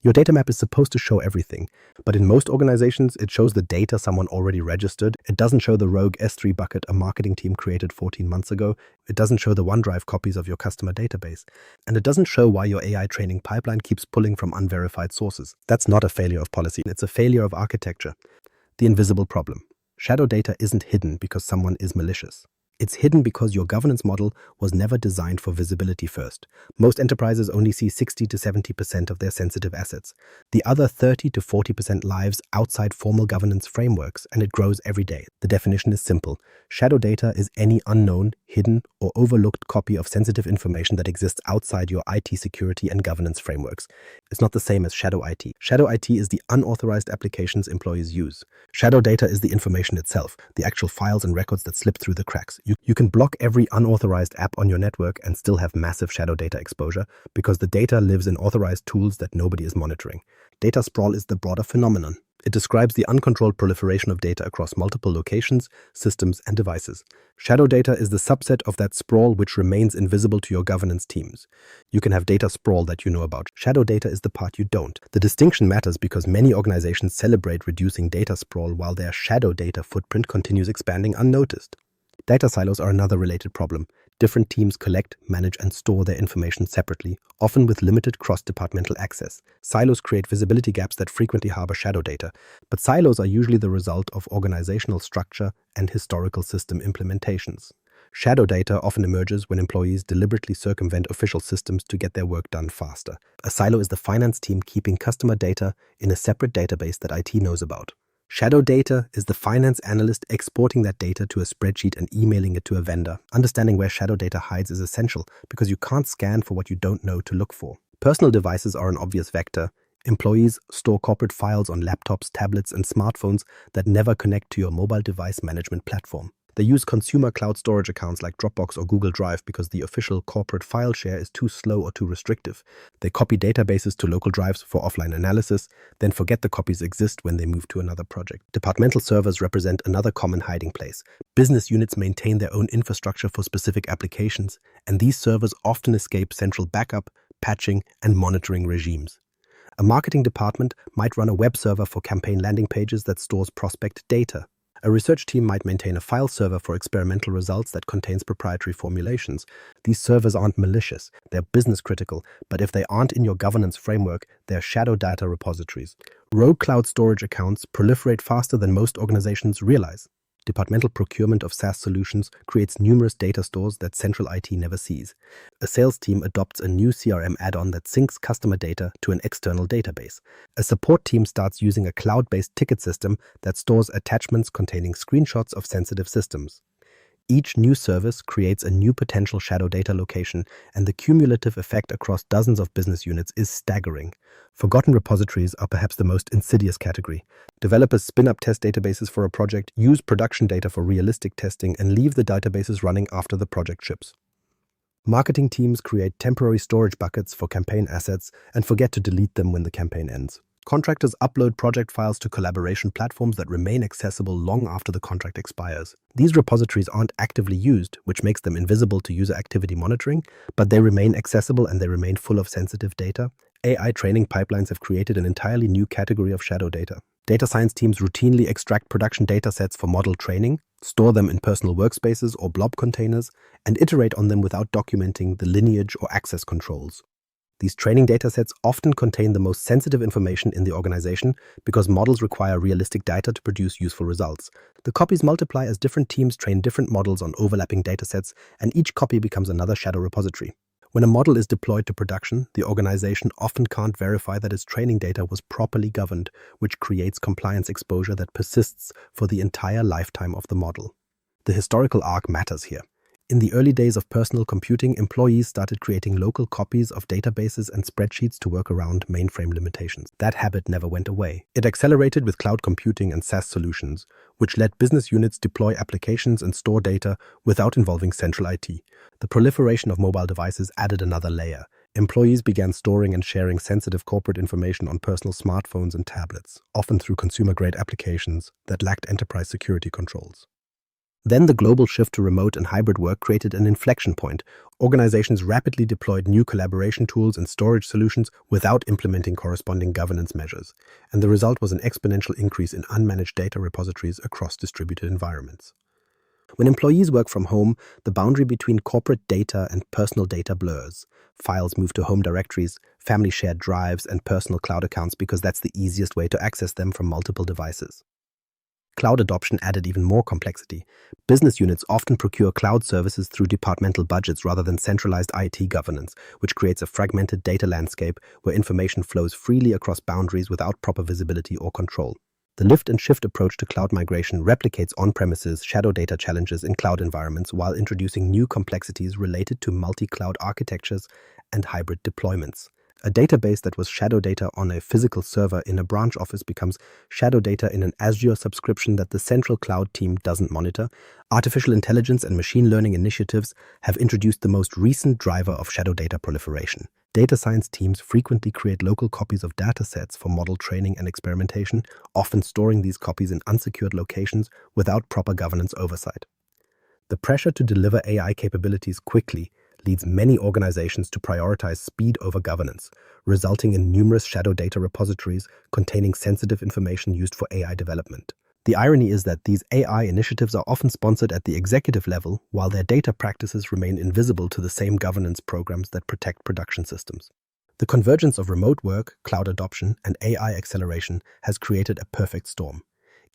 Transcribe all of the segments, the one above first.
Your data map is supposed to show everything, but in most organizations, it shows the data someone already registered. It doesn't show the rogue S3 bucket a marketing team created 14 months ago. It doesn't show the OneDrive copies of your customer database. And it doesn't show why your AI training pipeline keeps pulling from unverified sources. That's not a failure of policy. It's a failure of architecture. The invisible problem. Shadow data isn't hidden because someone is malicious. It's hidden because your governance model was never designed for visibility first. Most enterprises only see 60 to 70% of their sensitive assets. The other 30 to 40% lives outside formal governance frameworks, and it grows every day. The definition is simple. Shadow data is any unknown, hidden, or overlooked copy of sensitive information that exists outside your IT security and governance frameworks. It's not the same as shadow IT. Shadow IT is the unauthorized applications employees use. Shadow data is the information itself, the actual files and records that slip through the cracks. You can block every unauthorized app on your network and still have massive shadow data exposure because the data lives in authorized tools that nobody is monitoring. Data sprawl is the broader phenomenon. It describes the uncontrolled proliferation of data across multiple locations, systems, and devices. Shadow data is the subset of that sprawl which remains invisible to your governance teams. You can have data sprawl that you know about. Shadow data is the part you don't. The distinction matters because many organizations celebrate reducing data sprawl while their shadow data footprint continues expanding unnoticed. Data silos are another related problem. Different teams collect, manage, and store their information separately, often with limited cross-departmental access. Silos create visibility gaps that frequently harbor shadow data, but silos are usually the result of organizational structure and historical system implementations. Shadow data often emerges when employees deliberately circumvent official systems to get their work done faster. A silo is the finance team keeping customer data in a separate database that IT knows about. Shadow data is the finance analyst exporting that data to a spreadsheet and emailing it to a vendor. Understanding where shadow data hides is essential because you can't scan for what you don't know to look for. Personal devices are an obvious vector. Employees store corporate files on laptops, tablets, and smartphones that never connect to your mobile device management platform. They use consumer cloud storage accounts like Dropbox or Google Drive because the official corporate file share is too slow or too restrictive. They copy databases to local drives for offline analysis, then forget the copies exist when they move to another project. Departmental servers represent another common hiding place. Business units maintain their own infrastructure for specific applications, and these servers often escape central backup, patching, and monitoring regimes. A marketing department might run a web server for campaign landing pages that stores prospect data. A research team might maintain a file server for experimental results that contains proprietary formulations. These servers aren't malicious, they're business critical, but if they aren't in your governance framework, they're shadow data repositories. Rogue cloud storage accounts proliferate faster than most organizations realize. Departmental procurement of SaaS solutions creates numerous data stores that central IT never sees. A sales team adopts a new CRM add-on that syncs customer data to an external database. A support team starts using a cloud-based ticket system that stores attachments containing screenshots of sensitive systems. Each new service creates a new potential shadow data location, and the cumulative effect across dozens of business units is staggering. Forgotten repositories are perhaps the most insidious category. Developers spin up test databases for a project, use production data for realistic testing, and leave the databases running after the project ships. Marketing teams create temporary storage buckets for campaign assets and forget to delete them when the campaign ends. Contractors upload project files to collaboration platforms that remain accessible long after the contract expires. These repositories aren't actively used, which makes them invisible to user activity monitoring, but they remain accessible and they remain full of sensitive data. AI training pipelines have created an entirely new category of shadow data. Data science teams routinely extract production datasets for model training, store them in personal workspaces or blob containers, and iterate on them without documenting the lineage or access controls. These training datasets often contain the most sensitive information in the organization because models require realistic data to produce useful results. The copies multiply as different teams train different models on overlapping datasets, and each copy becomes another shadow repository. When a model is deployed to production, the organization often can't verify that its training data was properly governed, which creates compliance exposure that persists for the entire lifetime of the model. The historical arc matters here. In the early days of personal computing, employees started creating local copies of databases and spreadsheets to work around mainframe limitations. That habit never went away. It accelerated with cloud computing and SaaS solutions, which let business units deploy applications and store data without involving central IT. The proliferation of mobile devices added another layer. Employees began storing and sharing sensitive corporate information on personal smartphones and tablets, often through consumer-grade applications that lacked enterprise security controls. Then the global shift to remote and hybrid work created an inflection point. Organizations rapidly deployed new collaboration tools and storage solutions without implementing corresponding governance measures, and the result was an exponential increase in unmanaged data repositories across distributed environments. When employees work from home, the boundary between corporate data and personal data blurs. Files move to home directories, family shared drives, and personal cloud accounts because that's the easiest way to access them from multiple devices. Cloud adoption added even more complexity. Business units often procure cloud services through departmental budgets rather than centralized IT governance, which creates a fragmented data landscape where information flows freely across boundaries without proper visibility or control. The lift and shift approach to cloud migration replicates on-premises shadow data challenges in cloud environments while introducing new complexities related to multi-cloud architectures and hybrid deployments. A database that was shadow data on a physical server in a branch office becomes shadow data in an Azure subscription that the central cloud team doesn't monitor. Artificial intelligence and machine learning initiatives have introduced the most recent driver of shadow data proliferation. Data science teams frequently create local copies of data sets for model training and experimentation, often storing these copies in unsecured locations without proper governance oversight. The pressure to deliver AI capabilities quickly leads many organizations to prioritize speed over governance, resulting in numerous shadow data repositories containing sensitive information used for AI development. The irony is that these AI initiatives are often sponsored at the executive level, while their data practices remain invisible to the same governance programs that protect production systems. The convergence of remote work, cloud adoption, and AI acceleration has created a perfect storm.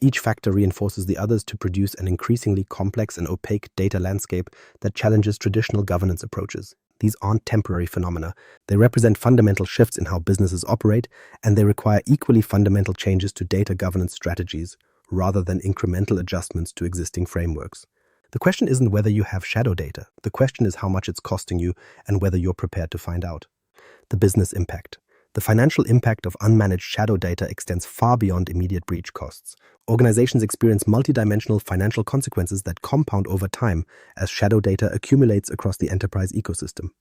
Each factor reinforces the others to produce an increasingly complex and opaque data landscape that challenges traditional governance approaches. These aren't temporary phenomena. They represent fundamental shifts in how businesses operate, and they require equally fundamental changes to data governance strategies, rather than incremental adjustments to existing frameworks. The question isn't whether you have shadow data. The question is how much it's costing you and whether you're prepared to find out. The business impact. The financial impact of unmanaged shadow data extends far beyond immediate breach costs. Organizations experience multidimensional financial consequences that compound over time as shadow data accumulates across the enterprise ecosystem.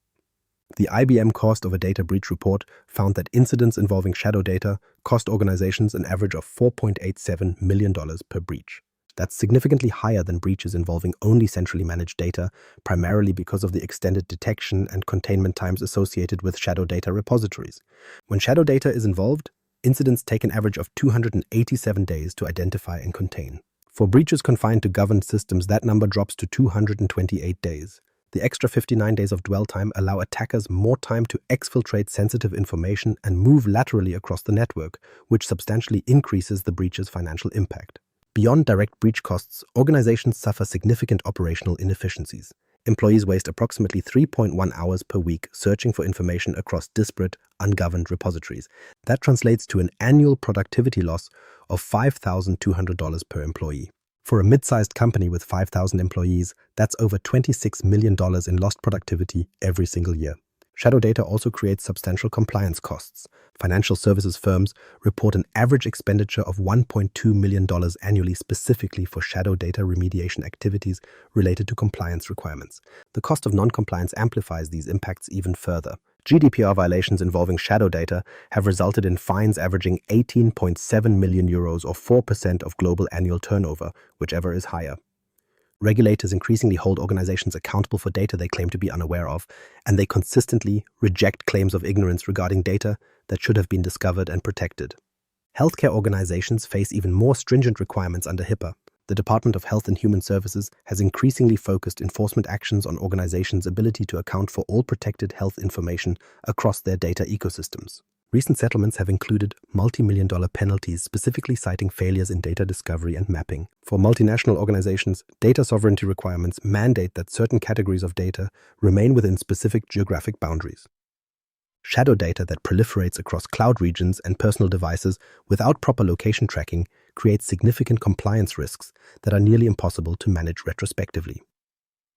The IBM Cost of a Data Breach report found that incidents involving shadow data cost organizations an average of $4.87 million per breach. That's significantly higher than breaches involving only centrally managed data, primarily because of the extended detection and containment times associated with shadow data repositories. When shadow data is involved, incidents take an average of 287 days to identify and contain. For breaches confined to governed systems, that number drops to 228 days. The extra 59 days of dwell time allow attackers more time to exfiltrate sensitive information and move laterally across the network, which substantially increases the breach's financial impact. Beyond direct breach costs, organizations suffer significant operational inefficiencies. Employees waste approximately 3.1 hours per week searching for information across disparate, ungoverned repositories. That translates to an annual productivity loss of $5,200 per employee. For a mid-sized company with 5,000 employees, that's over $26 million in lost productivity every single year. Shadow data also creates substantial compliance costs. Financial services firms report an average expenditure of $1.2 million annually specifically for shadow data remediation activities related to compliance requirements. The cost of non-compliance amplifies these impacts even further. GDPR violations involving shadow data have resulted in fines averaging 18.7 million euros or 4% of global annual turnover, whichever is higher. Regulators increasingly hold organizations accountable for data they claim to be unaware of, and they consistently reject claims of ignorance regarding data that should have been discovered and protected. Healthcare organizations face even more stringent requirements under HIPAA. The Department of Health and Human Services has increasingly focused enforcement actions on organizations' ability to account for all protected health information across their data ecosystems. Recent settlements have included multi-million-dollar penalties specifically citing failures in data discovery and mapping. For multinational organizations, data sovereignty requirements mandate that certain categories of data remain within specific geographic boundaries. Shadow data that proliferates across cloud regions and personal devices without proper location tracking creates significant compliance risks that are nearly impossible to manage retrospectively.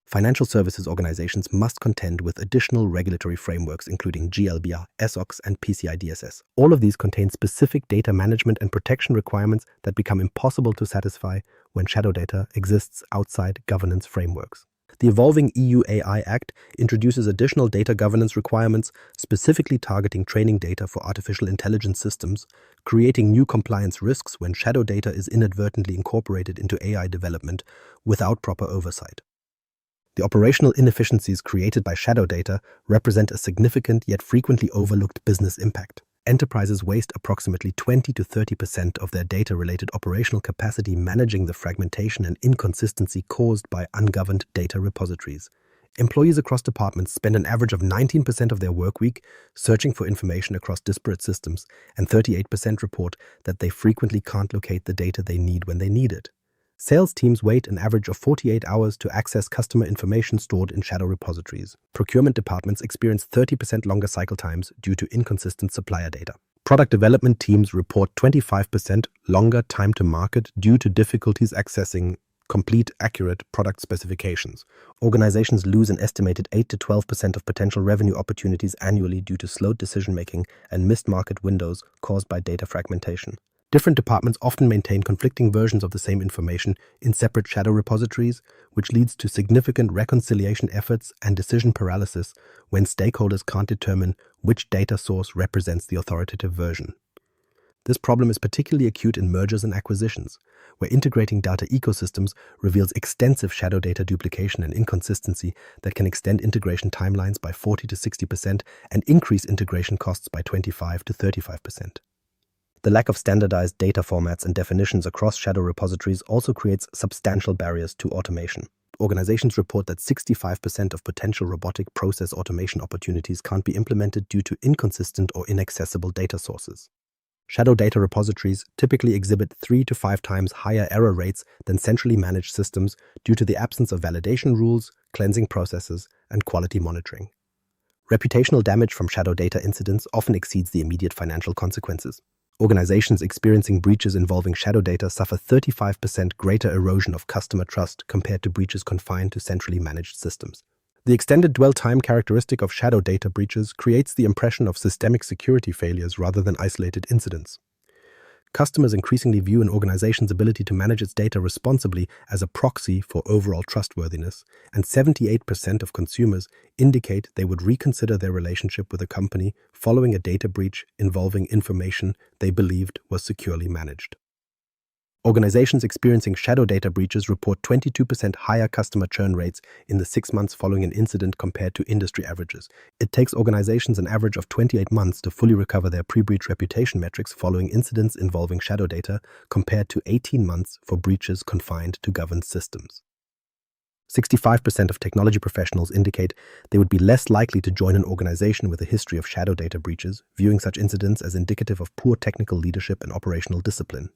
Financial services organizations must contend with additional regulatory frameworks including GLBR, SOX, and PCI DSS. All of these contain specific data management and protection requirements that become impossible to satisfy when shadow data exists outside governance frameworks. The evolving EU AI Act introduces additional data governance requirements specifically targeting training data for artificial intelligence systems, creating new compliance risks when shadow data is inadvertently incorporated into AI development without proper oversight. The operational inefficiencies created by shadow data represent a significant yet frequently overlooked business impact. Enterprises waste approximately 20 to 30% of their data-related operational capacity managing the fragmentation and inconsistency caused by ungoverned data repositories. Employees across departments spend an average of 19% of their work week searching for information across disparate systems, and 38% report that they frequently can't locate the data they need when they need it. Sales teams wait an average of 48 hours to access customer information stored in shadow repositories. Procurement departments experience 30% longer cycle times due to inconsistent supplier data. Product development teams report 25% longer time to market due to difficulties accessing complete, accurate product specifications. Organizations lose an estimated 8 to 12% of potential revenue opportunities annually due to slowed decision-making and missed market windows caused by data fragmentation. Different departments often maintain conflicting versions of the same information in separate shadow repositories, which leads to significant reconciliation efforts and decision paralysis when stakeholders can't determine which data source represents the authoritative version. This problem is particularly acute in mergers and acquisitions, where integrating data ecosystems reveals extensive shadow data duplication and inconsistency that can extend integration timelines by 40 to 60% and increase integration costs by 25 to 35%. The lack of standardized data formats and definitions across shadow repositories also creates substantial barriers to automation. Organizations report that 65% of potential robotic process automation opportunities can't be implemented due to inconsistent or inaccessible data sources. Shadow data repositories typically exhibit 3 to 5 times higher error rates than centrally managed systems due to the absence of validation rules, cleansing processes, and quality monitoring. Reputational damage from shadow data incidents often exceeds the immediate financial consequences. Organizations experiencing breaches involving shadow data suffer 35% greater erosion of customer trust compared to breaches confined to centrally managed systems. The extended dwell time characteristic of shadow data breaches creates the impression of systemic security failures rather than isolated incidents. Customers increasingly view an organization's ability to manage its data responsibly as a proxy for overall trustworthiness, and 78% of consumers indicate they would reconsider their relationship with a company following a data breach involving information they believed was securely managed. Organizations experiencing shadow data breaches report 22% higher customer churn rates in the 6 months following an incident compared to industry averages. It takes organizations an average of 28 months to fully recover their pre-breach reputation metrics following incidents involving shadow data, compared to 18 months for breaches confined to governed systems. 65% of technology professionals indicate they would be less likely to join an organization with a history of shadow data breaches, viewing such incidents as indicative of poor technical leadership and operational discipline.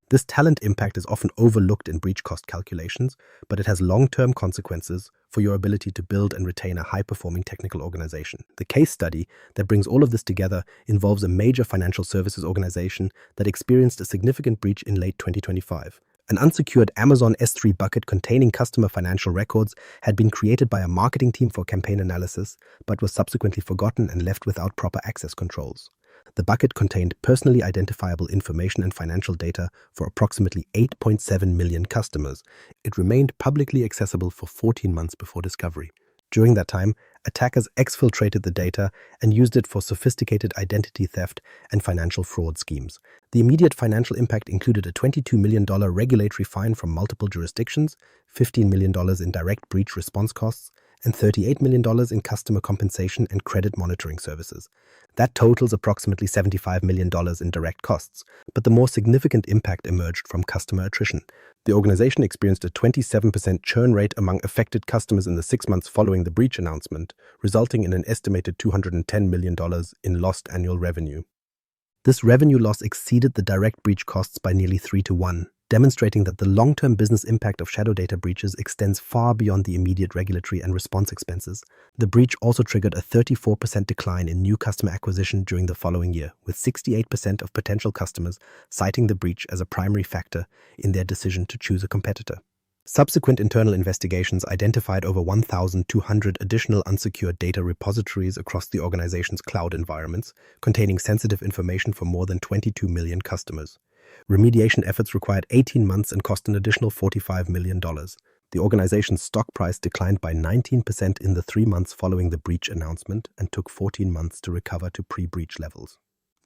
This talent impact is often overlooked in breach cost calculations, but it has long-term consequences for your ability to build and retain a high-performing technical organization. The case study that brings all of this together involves a major financial services organization that experienced a significant breach in late 2025. An unsecured Amazon S3 bucket containing customer financial records had been created by a marketing team for campaign analysis, but was subsequently forgotten and left without proper access controls. The bucket contained personally identifiable information and financial data for approximately 8.7 million customers. It remained publicly accessible for 14 months before discovery. During that time, attackers exfiltrated the data and used it for sophisticated identity theft and financial fraud schemes. The immediate financial impact included a $22 million regulatory fine from multiple jurisdictions, $15 million in direct breach response costs, and $38 million in customer compensation and credit monitoring services. That totals approximately $75 million in direct costs, but the more significant impact emerged from customer attrition. The organization experienced a 27% churn rate among affected customers in the 6 months following the breach announcement, resulting in an estimated $210 million in lost annual revenue. This revenue loss exceeded the direct breach costs by nearly 3 to 1, demonstrating that the long-term business impact of shadow data breaches extends far beyond the immediate regulatory and response expenses. The breach also triggered a 34% decline in new customer acquisition during the following year, with 68% of potential customers citing the breach as a primary factor in their decision to choose a competitor. Subsequent internal investigations identified over 1,200 additional unsecured data repositories across the organization's cloud environments, containing sensitive information for more than 22 million customers. Remediation efforts required 18 months and cost an additional $45 million. The organization's stock price declined by 19% in the 3 months following the breach announcement and took 14 months to recover to pre-breach levels.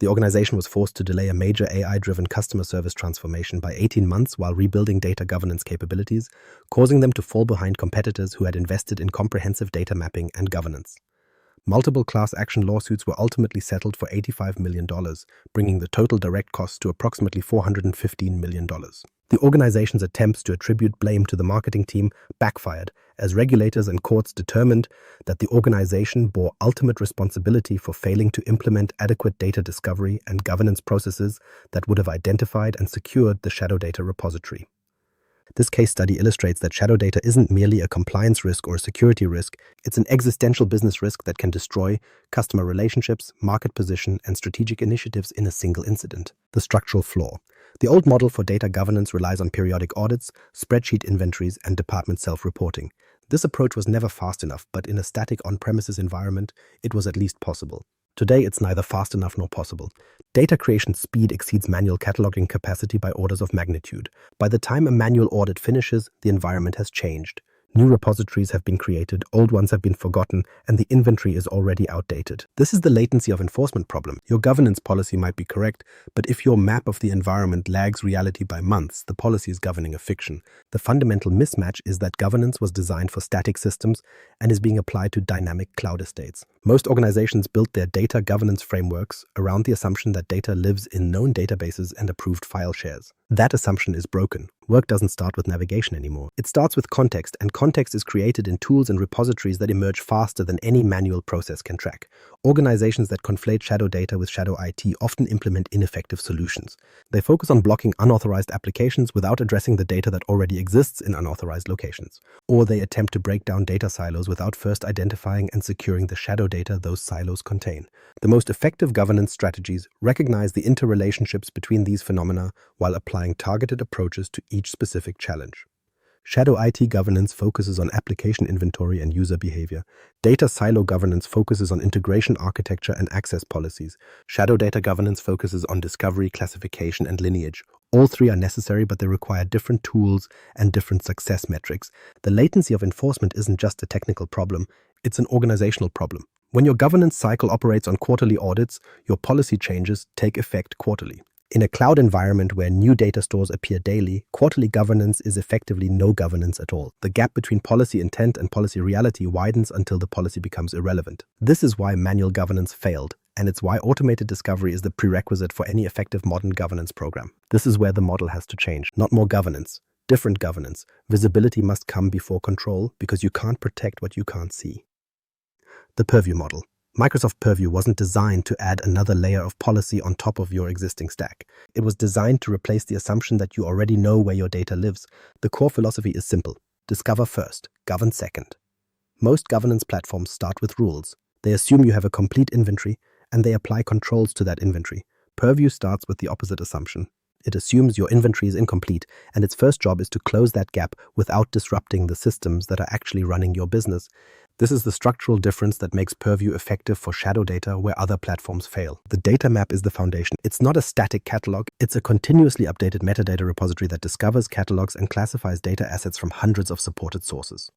The organization was forced to delay a major AI-driven customer service transformation by 18 months while rebuilding data governance capabilities, causing them to fall behind competitors who had invested in comprehensive data mapping and governance. Multiple class action lawsuits were ultimately settled for $85 million, bringing the total direct costs to approximately $415 million. The organization's attempts to attribute blame to the marketing team backfired, as regulators and courts determined that the organization bore ultimate responsibility for failing to implement adequate data discovery and governance processes that would have identified and secured the shadow data repository. This case study illustrates that shadow data isn't merely a compliance risk or a security risk, it's an existential business risk that can destroy customer relationships, market position, and strategic initiatives in a single incident. The structural flaw. The old model for data governance relies on periodic audits, spreadsheet inventories, and department self-reporting. This approach was never fast enough, but in a static on-premises environment, it was at least possible. Today, it's neither fast enough nor possible. Data creation speed exceeds manual cataloging capacity by orders of magnitude. By the time a manual audit finishes, the environment has changed. New repositories have been created, old ones have been forgotten, and the inventory is already outdated. This is the latency of enforcement problem. Your governance policy might be correct, but if your map of the environment lags reality by months, the policy is governing a fiction. The fundamental mismatch is that governance was designed for static systems and is being applied to dynamic cloud estates. Most organizations built their data governance frameworks around the assumption that data lives in known databases and approved file shares. That assumption is broken. Work doesn't start with navigation anymore. It starts with context, and context is created in tools and repositories that emerge faster than any manual process can track. Organizations that conflate shadow data with shadow IT often implement ineffective solutions. They focus on blocking unauthorized applications without addressing the data that already exists in unauthorized locations. Or they attempt to break down data silos without first identifying and securing the shadow data those silos contain. The most effective governance strategies recognize the interrelationships between these phenomena while applying targeted approaches to each specific challenge. Shadow IT governance focuses on application inventory and user behavior. Data silo governance focuses on integration architecture and access policies. Shadow data governance focuses on discovery, classification, and lineage. All three are necessary, but they require different tools and different success metrics. The latency of enforcement isn't just a technical problem, it's an organizational problem. When your governance cycle operates on quarterly audits, your policy changes take effect quarterly. In a cloud environment where new data stores appear daily, quarterly governance is effectively no governance at all. The gap between policy intent and policy reality widens until the policy becomes irrelevant. This is why manual governance failed, and it's why automated discovery is the prerequisite for any effective modern governance program. This is where the model has to change. Not more governance, different governance. Visibility must come before control because you can't protect what you can't see. The Purview model. Microsoft Purview wasn't designed to add another layer of policy on top of your existing stack. It was designed to replace the assumption that you already know where your data lives. The core philosophy is simple. Discover first, govern second. Most governance platforms start with rules. They assume you have a complete inventory, and they apply controls to that inventory. Purview starts with the opposite assumption. It assumes your inventory is incomplete, and its first job is to close that gap without disrupting the systems that are actually running your business. This is the structural difference that makes Purview effective for shadow data where other platforms fail. The data map is the foundation. It's not a static catalog, it's a continuously updated metadata repository that discovers, catalogs, and classifies data assets from hundreds of supported sources.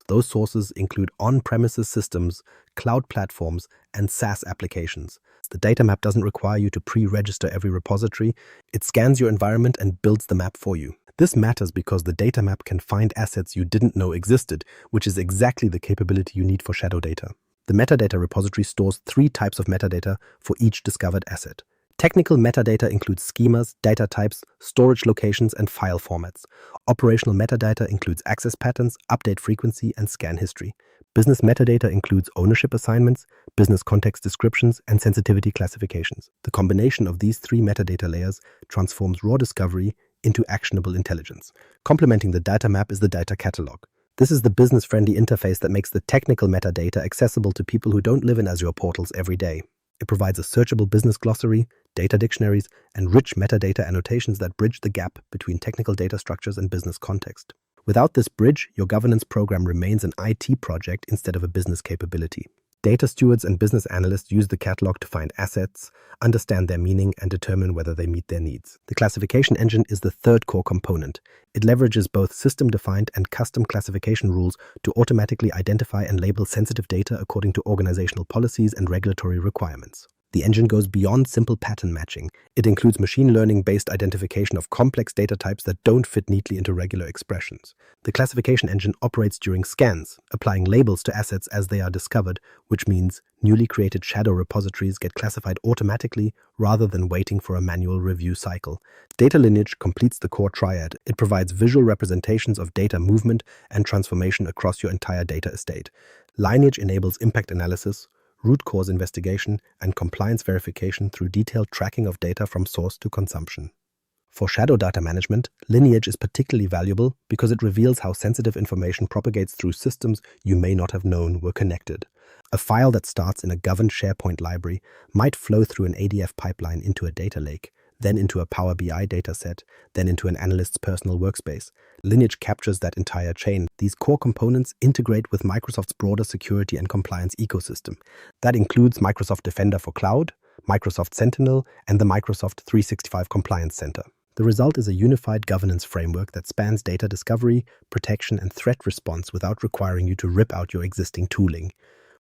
Those sources include on-premises systems, cloud platforms, and SaaS applications. The data map doesn't require you to pre-register every repository. It scans your environment and builds the map for you. This matters because the data map can find assets you didn't know existed, which is exactly the capability you need for shadow data. The metadata repository stores 3 types of metadata for each discovered asset. Technical metadata includes schemas, data types, storage locations, and file formats. Operational metadata includes access patterns, update frequency, and scan history. Business metadata includes ownership assignments, business context descriptions, and sensitivity classifications. The combination of these 3 metadata layers transforms raw discovery into actionable intelligence. Complementing the data map is the data catalog. This is the business-friendly interface that makes the technical metadata accessible to people who don't live in Azure portals every day. It provides a searchable business glossary, data dictionaries, and rich metadata annotations that bridge the gap between technical data structures and business context. Without this bridge, your governance program remains an IT project instead of a business capability. Data stewards and business analysts use the catalog to find assets, understand their meaning, and determine whether they meet their needs. The classification engine is the third core component. It leverages both system-defined and custom classification rules to automatically identify and label sensitive data according to organizational policies and regulatory requirements. The engine goes beyond simple pattern matching. It includes machine learning-based identification of complex data types that don't fit neatly into regular expressions. The classification engine operates during scans, applying labels to assets as they are discovered, which means newly created shadow repositories get classified automatically rather than waiting for a manual review cycle. Data lineage completes the core triad. It provides visual representations of data movement and transformation across your entire data estate. Lineage enables impact analysis, root cause investigation, and compliance verification through detailed tracking of data from source to consumption. For shadow data management, Lineage is particularly valuable because it reveals how sensitive information propagates through systems you may not have known were connected. A file that starts in a governed SharePoint library might flow through an ADF pipeline into a data lake, then into a Power BI dataset, then into an analyst's personal workspace. Lineage captures that entire chain. These core components integrate with Microsoft's broader security and compliance ecosystem. That includes Microsoft Defender for Cloud, Microsoft Sentinel, and the Microsoft 365 Compliance Center. The result is a unified governance framework that spans data discovery, protection, and threat response without requiring you to rip out your existing tooling.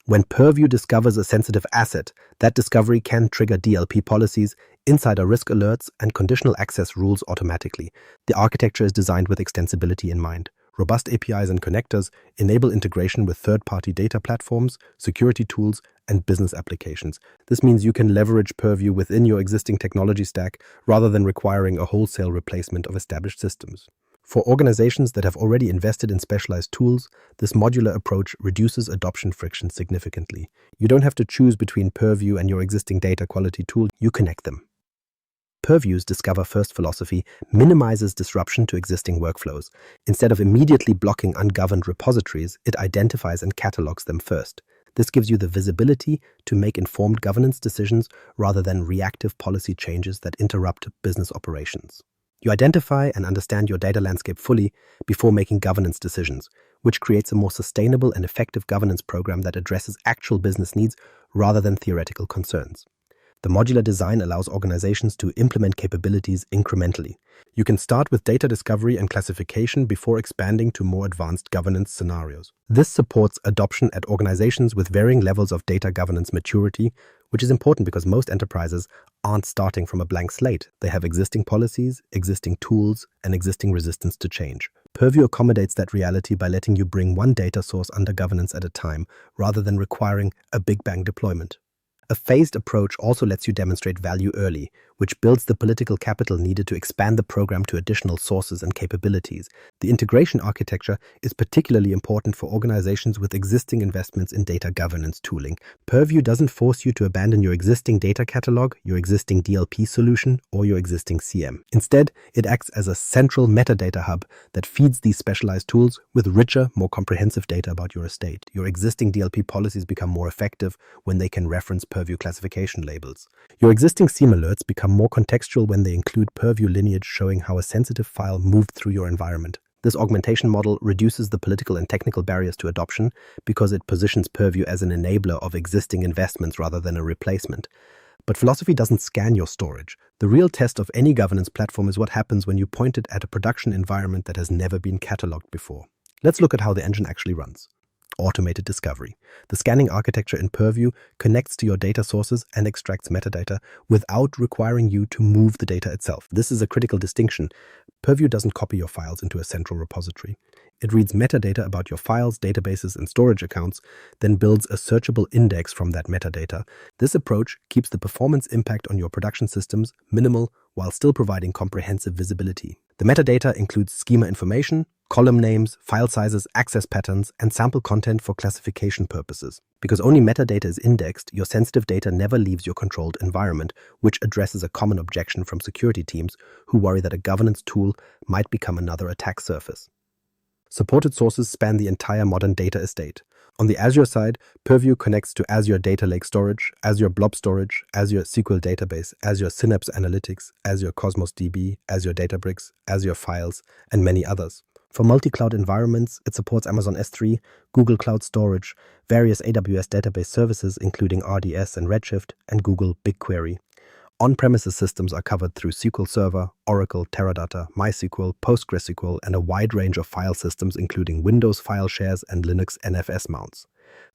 When Purview discovers a sensitive asset, that discovery can trigger DLP policies, insider risk alerts, and conditional access rules automatically. The architecture is designed with extensibility in mind. Robust APIs and connectors enable integration with third-party data platforms, security tools, and business applications. This means you can leverage Purview within your existing technology stack rather than requiring a wholesale replacement of established systems. For organizations that have already invested in specialized tools, this modular approach reduces adoption friction significantly. You don't have to choose between Purview and your existing data quality tool, you connect them. Purview's Discover First philosophy minimizes disruption to existing workflows. Instead of immediately blocking ungoverned repositories, it identifies and catalogs them first. This gives you the visibility to make informed governance decisions rather than reactive policy changes that interrupt business operations. You identify and understand your data landscape fully before making governance decisions, which creates a more sustainable and effective governance program that addresses actual business needs rather than theoretical concerns. The modular design allows organizations to implement capabilities incrementally. You can start with data discovery and classification before expanding to more advanced governance scenarios. This supports adoption at organizations with varying levels of data governance maturity, which is important because most enterprises aren't starting from a blank slate. They have existing policies, existing tools, and existing resistance to change. Purview accommodates that reality by letting you bring one data source under governance at a time, rather than requiring a big bang deployment. A phased approach also lets you demonstrate value early, which builds the political capital needed to expand the program to additional sources and capabilities. The integration architecture is particularly important for organizations with existing investments in data governance tooling. Purview doesn't force you to abandon your existing data catalog, your existing DLP solution, or your existing CM. Instead, it acts as a central metadata hub that feeds these specialized tools with richer, more comprehensive data about your estate. Your existing DLP policies become more effective when they can reference Purview classification labels. Your existing SIEM alerts become more contextual when they include Purview lineage showing how a sensitive file moved through your environment. This augmentation model reduces the political and technical barriers to adoption because it positions Purview as an enabler of existing investments rather than a replacement. But philosophy doesn't scan your storage. The real test of any governance platform is what happens when you point it at a production environment that has never been cataloged before. Let's look at how the engine actually runs. Automated discovery. The scanning architecture in Purview connects to your data sources and extracts metadata without requiring you to move the data itself. This is a critical distinction. Purview doesn't copy your files into a central repository. It reads metadata about your files, databases, and storage accounts, then builds a searchable index from that metadata. This approach keeps the performance impact on your production systems minimal while still providing comprehensive visibility. The metadata includes schema information, column names, file sizes, access patterns, and sample content for classification purposes. Because only metadata is indexed, your sensitive data never leaves your controlled environment, which addresses a common objection from security teams who worry that a governance tool might become another attack surface. Supported sources span the entire modern data estate. On the Azure side, Purview connects to Azure Data Lake Storage, Azure Blob Storage, Azure SQL Database, Azure Synapse Analytics, Azure Cosmos DB, Azure Databricks, Azure Files, and many others. For multi-cloud environments, it supports Amazon S3, Google Cloud Storage, various AWS database services including RDS and Redshift, and Google BigQuery. On-premises systems are covered through SQL Server, Oracle, Teradata, MySQL, PostgreSQL, and a wide range of file systems including Windows file shares and Linux NFS mounts.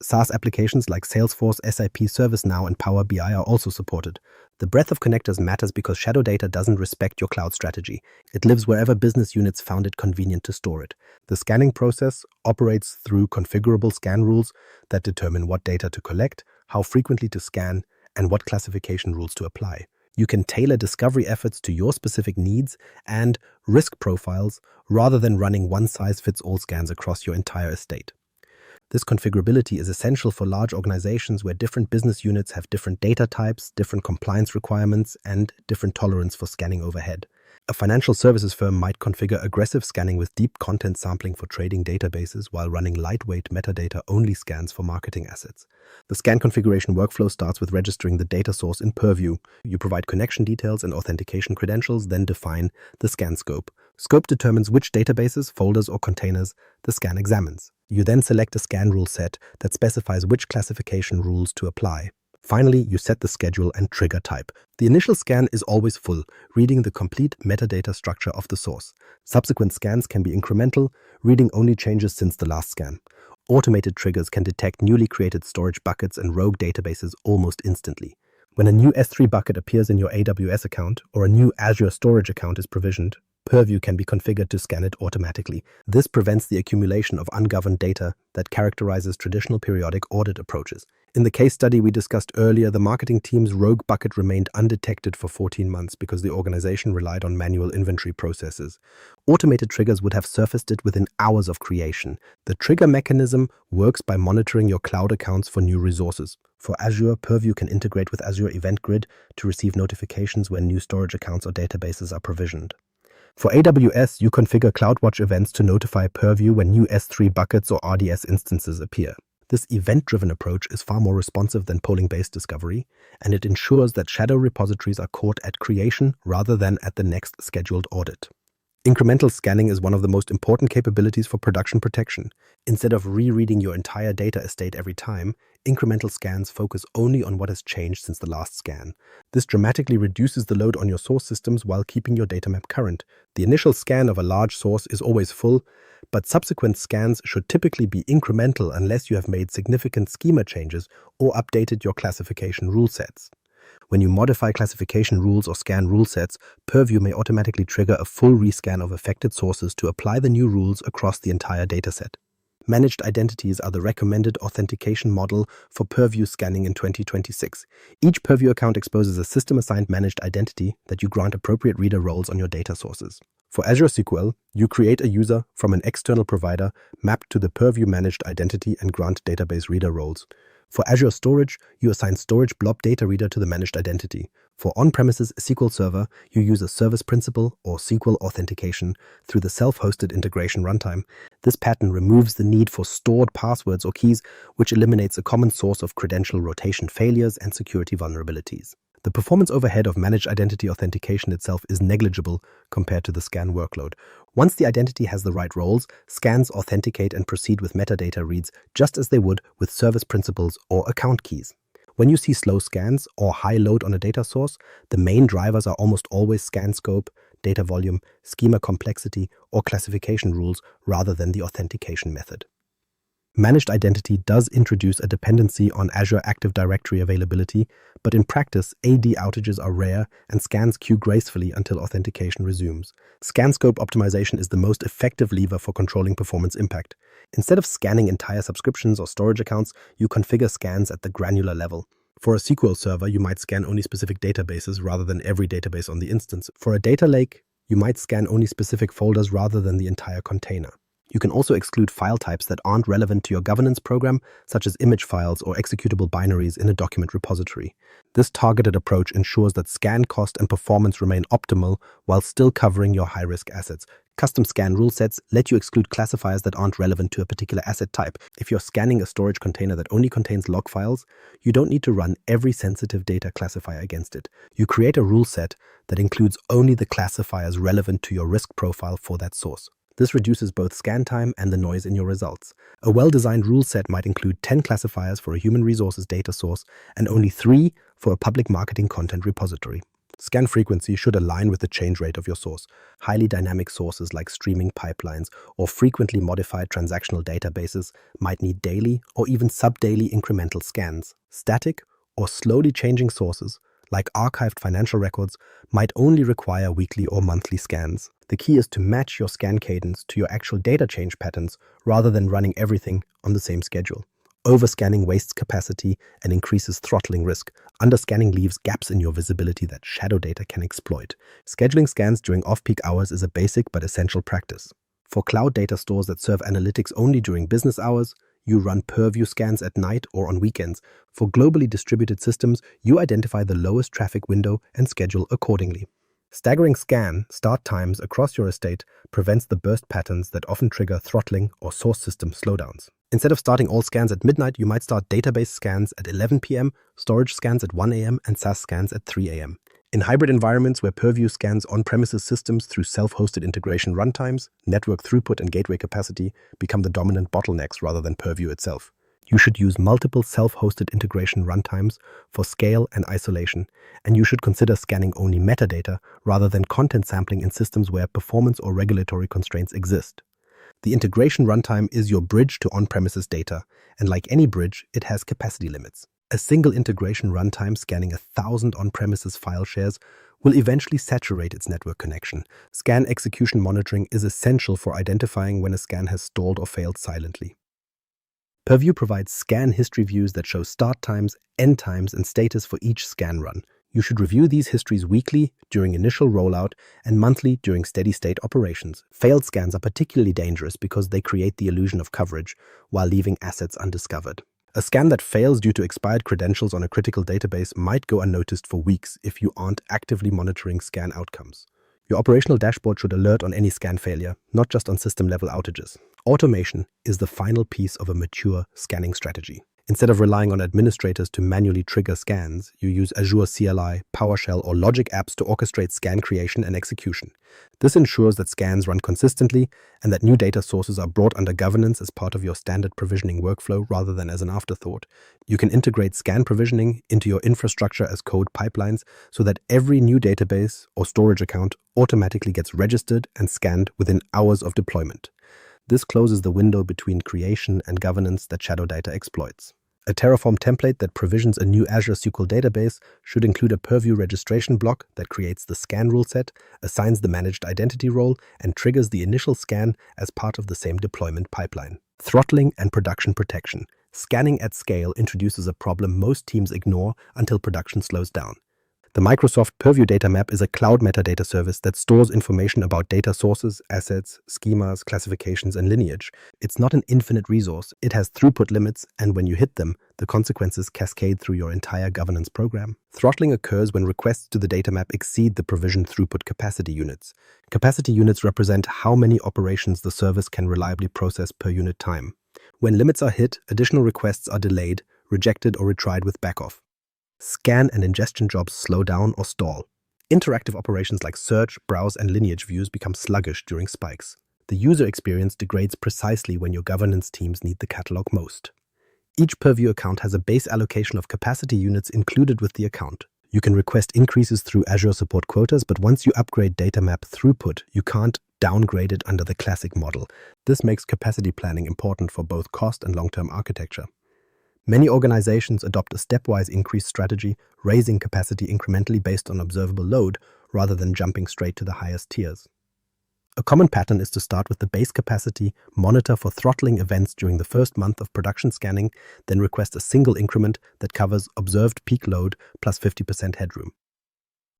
SaaS applications like Salesforce, SAP, ServiceNow, and Power BI are also supported. The breadth of connectors matters because shadow data doesn't respect your cloud strategy. It lives wherever business units found it convenient to store it. The scanning process operates through configurable scan rules that determine what data to collect, how frequently to scan, and what classification rules to apply. You can tailor discovery efforts to your specific needs and risk profiles rather than running one-size-fits-all scans across your entire estate. This configurability is essential for large organizations where different business units have different data types, different compliance requirements, and different tolerance for scanning overhead. A financial services firm might configure aggressive scanning with deep content sampling for trading databases while running lightweight metadata-only scans for marketing assets. The scan configuration workflow starts with registering the data source in Purview. You provide connection details and authentication credentials, then define the scan scope. Scope determines which databases, folders, or containers the scan examines. You then select a scan rule set that specifies which classification rules to apply. Finally, you set the schedule and trigger type. The initial scan is always full, reading the complete metadata structure of the source. Subsequent scans can be incremental, reading only changes since the last scan. Automated triggers can detect newly created storage buckets and rogue databases almost instantly. When a new S3 bucket appears in your AWS account or a new Azure storage account is provisioned, Purview can be configured to scan it automatically. This prevents the accumulation of ungoverned data that characterizes traditional periodic audit approaches. In the case study we discussed earlier, the marketing team's rogue bucket remained undetected for 14 months because the organization relied on manual inventory processes. Automated triggers would have surfaced it within hours of creation. The trigger mechanism works by monitoring your cloud accounts for new resources. For Azure, Purview can integrate with Azure Event Grid to receive notifications when new storage accounts or databases are provisioned. For AWS, you configure CloudWatch events to notify Purview when new S3 buckets or RDS instances appear. This event-driven approach is far more responsive than polling-based discovery, and it ensures that shadow repositories are caught at creation rather than at the next scheduled audit. Incremental scanning is one of the most important capabilities for production protection. Instead of rereading your entire data estate every time, incremental scans focus only on what has changed since the last scan. This dramatically reduces the load on your source systems while keeping your data map current. The initial scan of a large source is always full, but subsequent scans should typically be incremental unless you have made significant schema changes or updated your classification rule sets. When you modify classification rules or scan rule sets, Purview may automatically trigger a full rescan of affected sources to apply the new rules across the entire dataset. Managed identities are the recommended authentication model for Purview scanning in 2026. Each Purview account exposes a system-assigned managed identity that you grant appropriate reader roles on your data sources. For Azure SQL, you create a user from an external provider mapped to the Purview managed identity and grant database reader roles. For Azure Storage, you assign storage blob data reader to the managed identity. For on-premises SQL Server, you use a service principal or SQL authentication through the self-hosted integration runtime. This pattern removes the need for stored passwords or keys, which eliminates a common source of credential rotation failures and security vulnerabilities. The performance overhead of managed identity authentication itself is negligible compared to the scan workload. Once the identity has the right roles, scans authenticate and proceed with metadata reads just as they would with service principals or account keys. When you see slow scans or high load on a data source, the main drivers are almost always scan scope, data volume, schema complexity, or classification rules rather than the authentication method. Managed identity does introduce a dependency on Azure Active Directory availability, but in practice, AD outages are rare and scans queue gracefully until authentication resumes. Scan scope optimization is the most effective lever for controlling performance impact. Instead of scanning entire subscriptions or storage accounts, you configure scans at the granular level. For a SQL server, you might scan only specific databases rather than every database on the instance. For a data lake, you might scan only specific folders rather than the entire container. You can also exclude file types that aren't relevant to your governance program, such as image files or executable binaries in a document repository. This targeted approach ensures that scan cost and performance remain optimal while still covering your high-risk assets. Custom scan rule sets let you exclude classifiers that aren't relevant to a particular asset type. If you're scanning a storage container that only contains log files, you don't need to run every sensitive data classifier against it. You create a rule set that includes only the classifiers relevant to your risk profile for that source. This reduces both scan time and the noise in your results. A well-designed rule set might include 10 classifiers for a human resources data source and only 3 for a public marketing content repository. Scan frequency should align with the change rate of your source. Highly dynamic sources like streaming pipelines or frequently modified transactional databases might need daily or even sub-daily incremental scans. Static or slowly changing sources, like archived financial records, might only require weekly or monthly scans. The key is to match your scan cadence to your actual data change patterns rather than running everything on the same schedule. Overscanning wastes capacity and increases throttling risk. Underscanning leaves gaps in your visibility that shadow data can exploit. Scheduling scans during off-peak hours is a basic but essential practice. For cloud data stores that serve analytics only during business hours, you run Purview scans at night or on weekends. For globally distributed systems, you identify the lowest traffic window and schedule accordingly. Staggering scan start times across your estate prevents the burst patterns that often trigger throttling or source system slowdowns. Instead of starting all scans at midnight, you might start database scans at 11 p.m., storage scans at 1 a.m., and SaaS scans at 3 a.m. In hybrid environments where Purview scans on-premises systems through self-hosted integration runtimes, network throughput and gateway capacity become the dominant bottlenecks rather than Purview itself. You should use multiple self-hosted integration runtimes for scale and isolation, and you should consider scanning only metadata rather than content sampling in systems where performance or regulatory constraints exist. The integration runtime is your bridge to on-premises data, and like any bridge, it has capacity limits. A single integration runtime scanning 1,000 on-premises file shares will eventually saturate its network connection. Scan execution monitoring is essential for identifying when a scan has stalled or failed silently. Purview provides scan history views that show start times, end times, and status for each scan run. You should review these histories weekly during initial rollout and monthly during steady-state operations. Failed scans are particularly dangerous because they create the illusion of coverage while leaving assets undiscovered. A scan that fails due to expired credentials on a critical database might go unnoticed for weeks if you aren't actively monitoring scan outcomes. Your operational dashboard should alert on any scan failure, not just on system-level outages. Automation is the final piece of a mature scanning strategy. Instead of relying on administrators to manually trigger scans, you use Azure CLI, PowerShell, or Logic apps to orchestrate scan creation and execution. This ensures that scans run consistently and that new data sources are brought under governance as part of your standard provisioning workflow rather than as an afterthought. You can integrate scan provisioning into your infrastructure as code pipelines so that every new database or storage account automatically gets registered and scanned within hours of deployment. This closes the window between creation and governance that shadow data exploits. A Terraform template that provisions a new Azure SQL database should include a Purview registration block that creates the scan rule set, assigns the managed identity role, and triggers the initial scan as part of the same deployment pipeline. Throttling and production protection. Scanning at scale introduces a problem most teams ignore until production slows down. The Microsoft Purview Data Map is a cloud metadata service that stores information about data sources, assets, schemas, classifications, and lineage. It's not an infinite resource. It has throughput limits, and when you hit them, the consequences cascade through your entire governance program. Throttling occurs when requests to the data map exceed the provisioned throughput capacity units. Capacity units represent how many operations the service can reliably process per unit time. When limits are hit, additional requests are delayed, rejected, or retried with backoff. Scan and ingestion jobs slow down or stall. Interactive operations like search, browse, and lineage views become sluggish during spikes. The user experience degrades precisely when your governance teams need the catalog most. Each Purview account has a base allocation of capacity units included with the account. You can request increases through Azure support quotas, but once you upgrade data map throughput, you can't downgrade it under the classic model. This makes capacity planning important for both cost and long-term architecture. Many organizations adopt a stepwise increase strategy, raising capacity incrementally based on observable load rather than jumping straight to the highest tiers. A common pattern is to start with the base capacity, monitor for throttling events during the first month of production scanning, then request a single increment that covers observed peak load plus 50% headroom.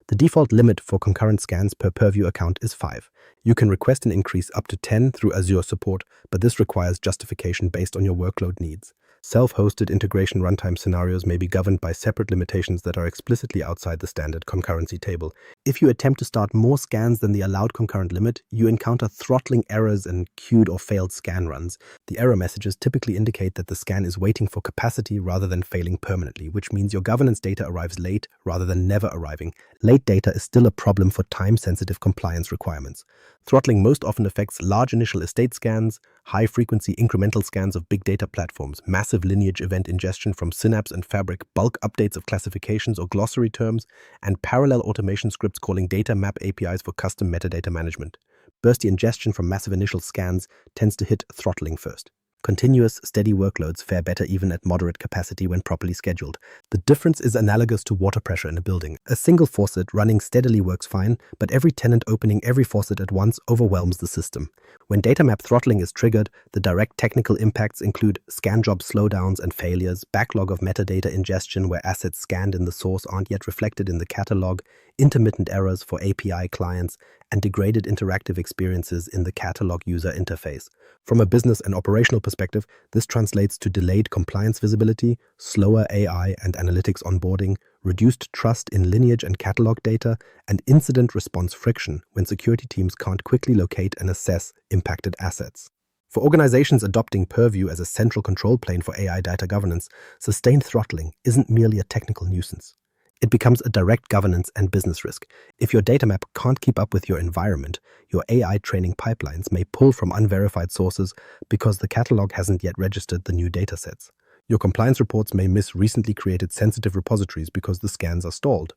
The default limit for concurrent scans per Purview account is 5. You can request an increase up to 10 through Azure support, but this requires justification based on your workload needs. Self-hosted integration runtime scenarios may be governed by separate limitations that are explicitly outside the standard concurrency table. If you attempt to start more scans than the allowed concurrent limit, you encounter throttling errors and queued or failed scan runs. The error messages typically indicate that the scan is waiting for capacity rather than failing permanently, which means your governance data arrives late rather than never arriving. Late data is still a problem for time-sensitive compliance requirements. Throttling most often affects large initial estate scans, high-frequency incremental scans of big data platforms, massive Lineage event ingestion from Synapse and Fabric, bulk updates of classifications or glossary terms, and parallel automation scripts calling data map APIs for custom metadata management. Bursty ingestion from massive initial scans tends to hit throttling first. Continuous, steady workloads fare better even at moderate capacity when properly scheduled. The difference is analogous to water pressure in a building. A single faucet running steadily works fine, but every tenant opening every faucet at once overwhelms the system. When data map throttling is triggered, the direct technical impacts include scan job slowdowns and failures, backlog of metadata ingestion where assets scanned in the source aren't yet reflected in the catalog, intermittent errors for API clients, and degraded interactive experiences in the catalog user interface. From a business and operational perspective, this translates to delayed compliance visibility, slower AI and analytics onboarding, reduced trust in lineage and catalog data, and incident response friction when security teams can't quickly locate and assess impacted assets. For organizations adopting Purview as a central control plane for AI data governance, sustained throttling isn't merely a technical nuisance. It becomes a direct governance and business risk. If your data map can't keep up with your environment, your AI training pipelines may pull from unverified sources because the catalog hasn't yet registered the new datasets. Your compliance reports may miss recently created sensitive repositories because the scans are stalled.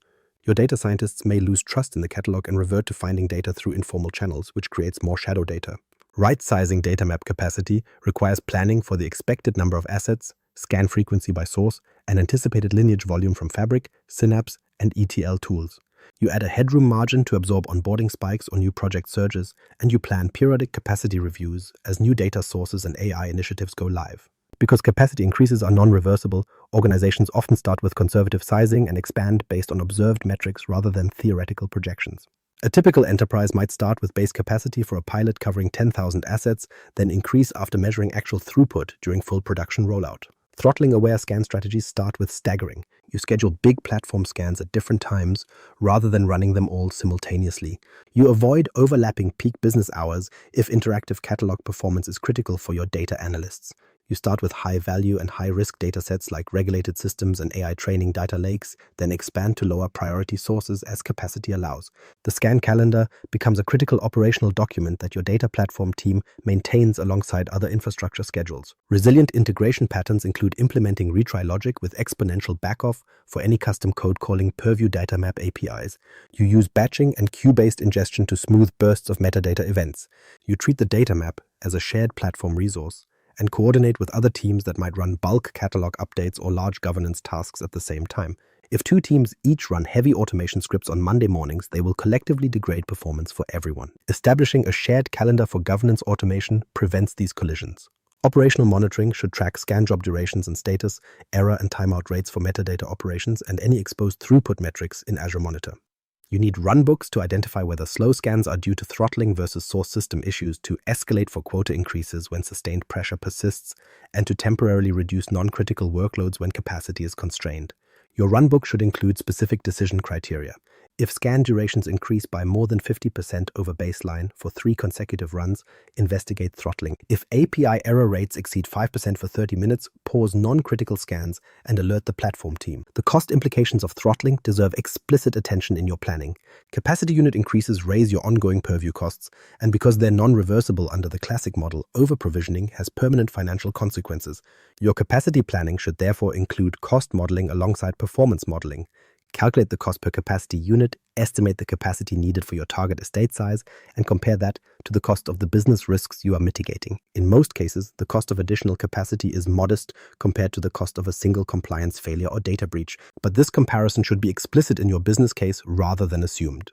Your data scientists may lose trust in the catalog and revert to finding data through informal channels, which creates more shadow data. Right-sizing data map capacity requires planning for the expected number of assets, scan frequency by source, and anticipated lineage volume from Fabric, Synapse, and ETL tools. You add a headroom margin to absorb onboarding spikes or new project surges, and you plan periodic capacity reviews as new data sources and AI initiatives go live. Because capacity increases are non-reversible, organizations often start with conservative sizing and expand based on observed metrics rather than theoretical projections. A typical enterprise might start with base capacity for a pilot covering 10,000 assets, then increase after measuring actual throughput during full production rollout. Throttling-aware scan strategies start with staggering. You schedule big platform scans at different times rather than running them all simultaneously. You avoid overlapping peak business hours if interactive catalog performance is critical for your data analysts. You start with high-value and high-risk datasets like regulated systems and AI training data lakes, then expand to lower priority sources as capacity allows. The scan calendar becomes a critical operational document that your data platform team maintains alongside other infrastructure schedules. Resilient integration patterns include implementing retry logic with exponential backoff for any custom code calling Purview data map APIs. You use batching and queue-based ingestion to smooth bursts of metadata events. You treat the data map as a shared platform resource and coordinate with other teams that might run bulk catalog updates or large governance tasks at the same time. If two teams each run heavy automation scripts on Monday mornings, they will collectively degrade performance for everyone. Establishing a shared calendar for governance automation prevents these collisions. Operational monitoring should track scan job durations and status, error and timeout rates for metadata operations, and any exposed throughput metrics in Azure Monitor. You need runbooks to identify whether slow scans are due to throttling versus source system issues, to escalate for quota increases when sustained pressure persists, and to temporarily reduce non-critical workloads when capacity is constrained. Your runbook should include specific decision criteria. If scan durations increase by more than 50% over baseline for 3 consecutive runs, investigate throttling. If API error rates exceed 5% for 30 minutes, pause non-critical scans and alert the platform team. The cost implications of throttling deserve explicit attention in your planning. Capacity unit increases raise your ongoing Purview costs, and because they're non-reversible under the classic model, over-provisioning has permanent financial consequences. Your capacity planning should therefore include cost modeling alongside performance modeling. Calculate the cost per capacity unit, estimate the capacity needed for your target estate size, and compare that to the cost of the business risks you are mitigating. In most cases, the cost of additional capacity is modest compared to the cost of a single compliance failure or data breach, but this comparison should be explicit in your business case rather than assumed.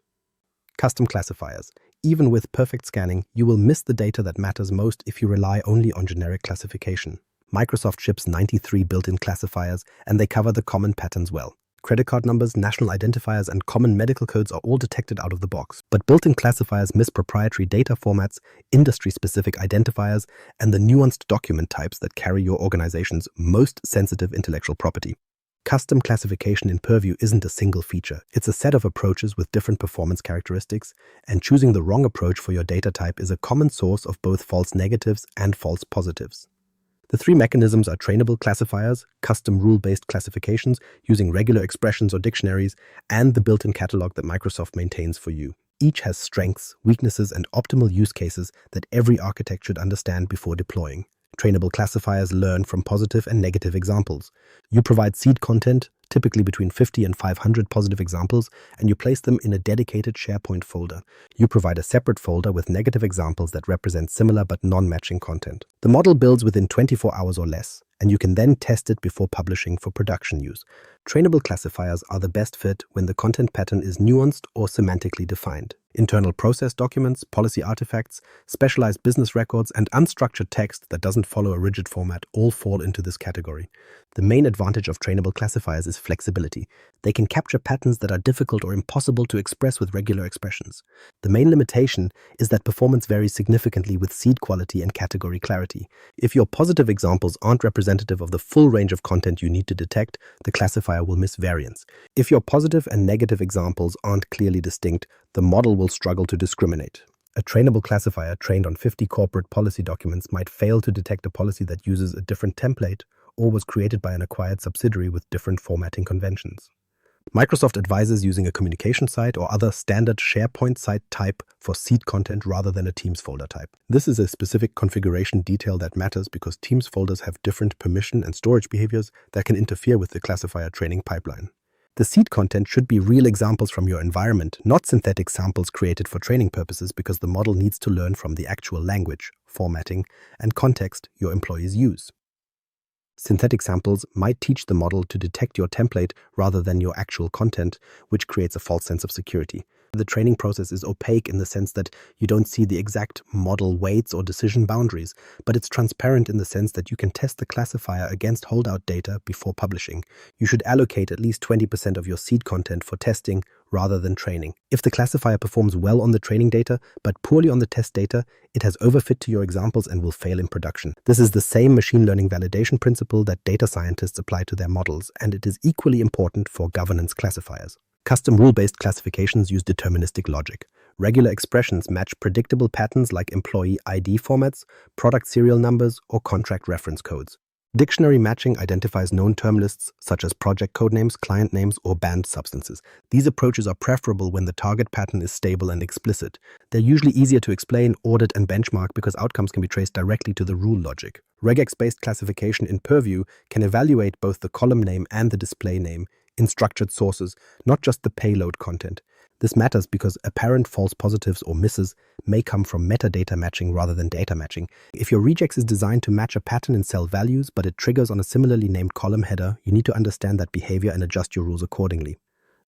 Custom classifiers. Even with perfect scanning, you will miss the data that matters most if you rely only on generic classification. Microsoft ships 93 built-in classifiers, and they cover the common patterns well. Credit card numbers, national identifiers, and common medical codes are all detected out of the box. But built-in classifiers miss proprietary data formats, industry-specific identifiers, and the nuanced document types that carry your organization's most sensitive intellectual property. Custom classification in Purview isn't a single feature. It's a set of approaches with different performance characteristics, and choosing the wrong approach for your data type is a common source of both false negatives and false positives. The three mechanisms are trainable classifiers, custom rule-based classifications using regular expressions or dictionaries, and the built-in catalog that Microsoft maintains for you. Each has strengths, weaknesses, and optimal use cases that every architect should understand before deploying. Trainable classifiers learn from positive and negative examples. You provide seed content, typically between 50 and 500 positive examples, and you place them in a dedicated SharePoint folder. You provide a separate folder with negative examples that represent similar but non-matching content. The model builds within 24 hours or less, and you can then test it before publishing for production use. Trainable classifiers are the best fit when the content pattern is nuanced or semantically defined. Internal process documents, policy artifacts, specialized business records, and unstructured text that doesn't follow a rigid format all fall into this category. The main advantage of trainable classifiers is flexibility. They can capture patterns that are difficult or impossible to express with regular expressions. The main limitation is that performance varies significantly with seed quality and category clarity. If your positive examples aren't representative of the full range of content you need to detect, the classifier will miss variance. If your positive and negative examples aren't clearly distinct, the model will struggle to discriminate. A trainable classifier trained on 50 corporate policy documents might fail to detect a policy that uses a different template or was created by an acquired subsidiary with different formatting conventions. Microsoft advises using a communication site or other standard SharePoint site type for seed content rather than a Teams folder type. This is a specific configuration detail that matters because Teams folders have different permission and storage behaviors that can interfere with the classifier training pipeline. The seed content should be real examples from your environment, not synthetic samples created for training purposes, because the model needs to learn from the actual language, formatting, and context your employees use. Synthetic samples might teach the model to detect your template rather than your actual content, which creates a false sense of security. The training process is opaque in the sense that you don't see the exact model weights or decision boundaries, but it's transparent in the sense that you can test the classifier against holdout data before publishing. You should allocate at least 20% of your seed content for testing rather than training. If the classifier performs well on the training data but poorly on the test data, it has overfit to your examples and will fail in production. This is the same machine learning validation principle that data scientists apply to their models, and it is equally important for governance classifiers. Custom rule-based classifications use deterministic logic. Regular expressions match predictable patterns like employee ID formats, product serial numbers, or contract reference codes. Dictionary matching identifies known term lists such as project codenames, client names, or banned substances. These approaches are preferable when the target pattern is stable and explicit. They're usually easier to explain, audit, and benchmark because outcomes can be traced directly to the rule logic. Regex-based classification in Purview can evaluate both the column name and the display name in structured sources, not just the payload content. This matters because apparent false positives or misses may come from metadata matching rather than data matching. If your regex is designed to match a pattern in cell values, but it triggers on a similarly named column header, you need to understand that behavior and adjust your rules accordingly.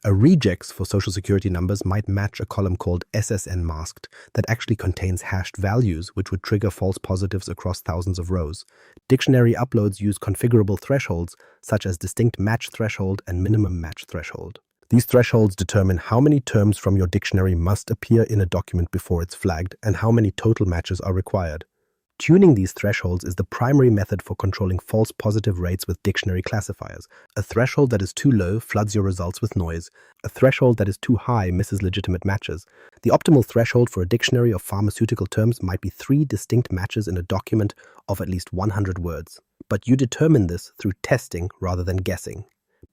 A regex for social security numbers might match a column called SSN masked that actually contains hashed values, which would trigger false positives across thousands of rows. Dictionary uploads use configurable thresholds, such as distinct match threshold and minimum match threshold. These thresholds determine how many terms from your dictionary must appear in a document before it's flagged and how many total matches are required. Tuning these thresholds is the primary method for controlling false positive rates with dictionary classifiers. A threshold that is too low floods your results with noise. A threshold that is too high misses legitimate matches. The optimal threshold for a dictionary of pharmaceutical terms might be 3 distinct matches in a document of at least 100 words. But you determine this through testing rather than guessing.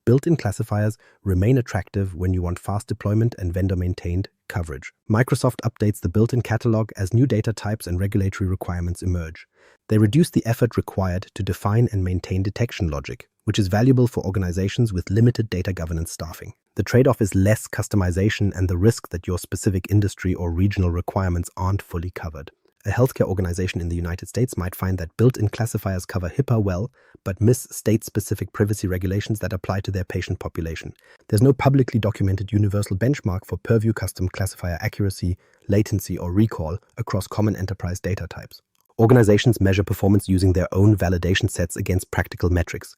Built-in classifiers remain attractive when you want fast deployment and vendor-maintained coverage. Microsoft updates the built-in catalog as new data types and regulatory requirements emerge. They reduce the effort required to define and maintain detection logic, which is valuable for organizations with limited data governance staffing. The trade-off is less customization and the risk that your specific industry or regional requirements aren't fully covered. A healthcare organization in the United States might find that built-in classifiers cover HIPAA well, but miss state-specific privacy regulations that apply to their patient population. There's no publicly documented universal benchmark for Purview custom classifier accuracy, latency, or recall across common enterprise data types. Organizations measure performance using their own validation sets against practical metrics.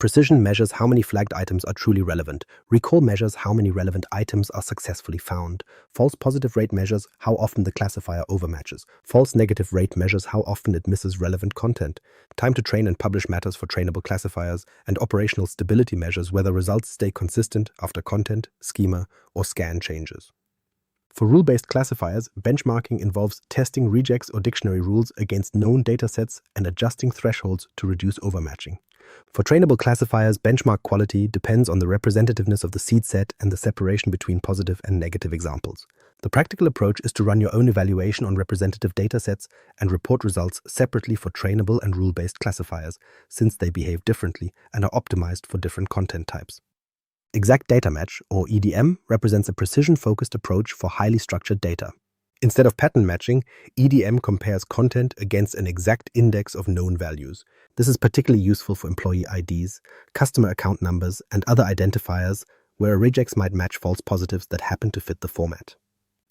Precision measures how many flagged items are truly relevant. Recall measures how many relevant items are successfully found. False positive rate measures how often the classifier overmatches. False negative rate measures how often it misses relevant content. Time to train and publish matters for trainable classifiers, and operational stability measures whether results stay consistent after content, schema, or scan changes. For rule-based classifiers, benchmarking involves testing regex or dictionary rules against known datasets and adjusting thresholds to reduce overmatching. For trainable classifiers, benchmark quality depends on the representativeness of the seed set and the separation between positive and negative examples. The practical approach is to run your own evaluation on representative datasets and report results separately for trainable and rule-based classifiers, since they behave differently and are optimized for different content types. Exact data match, or EDM, represents a precision-focused approach for highly structured data. Instead of pattern matching, EDM compares content against an exact index of known values. This is particularly useful for employee IDs, customer account numbers, and other identifiers where a regex might match false positives that happen to fit the format.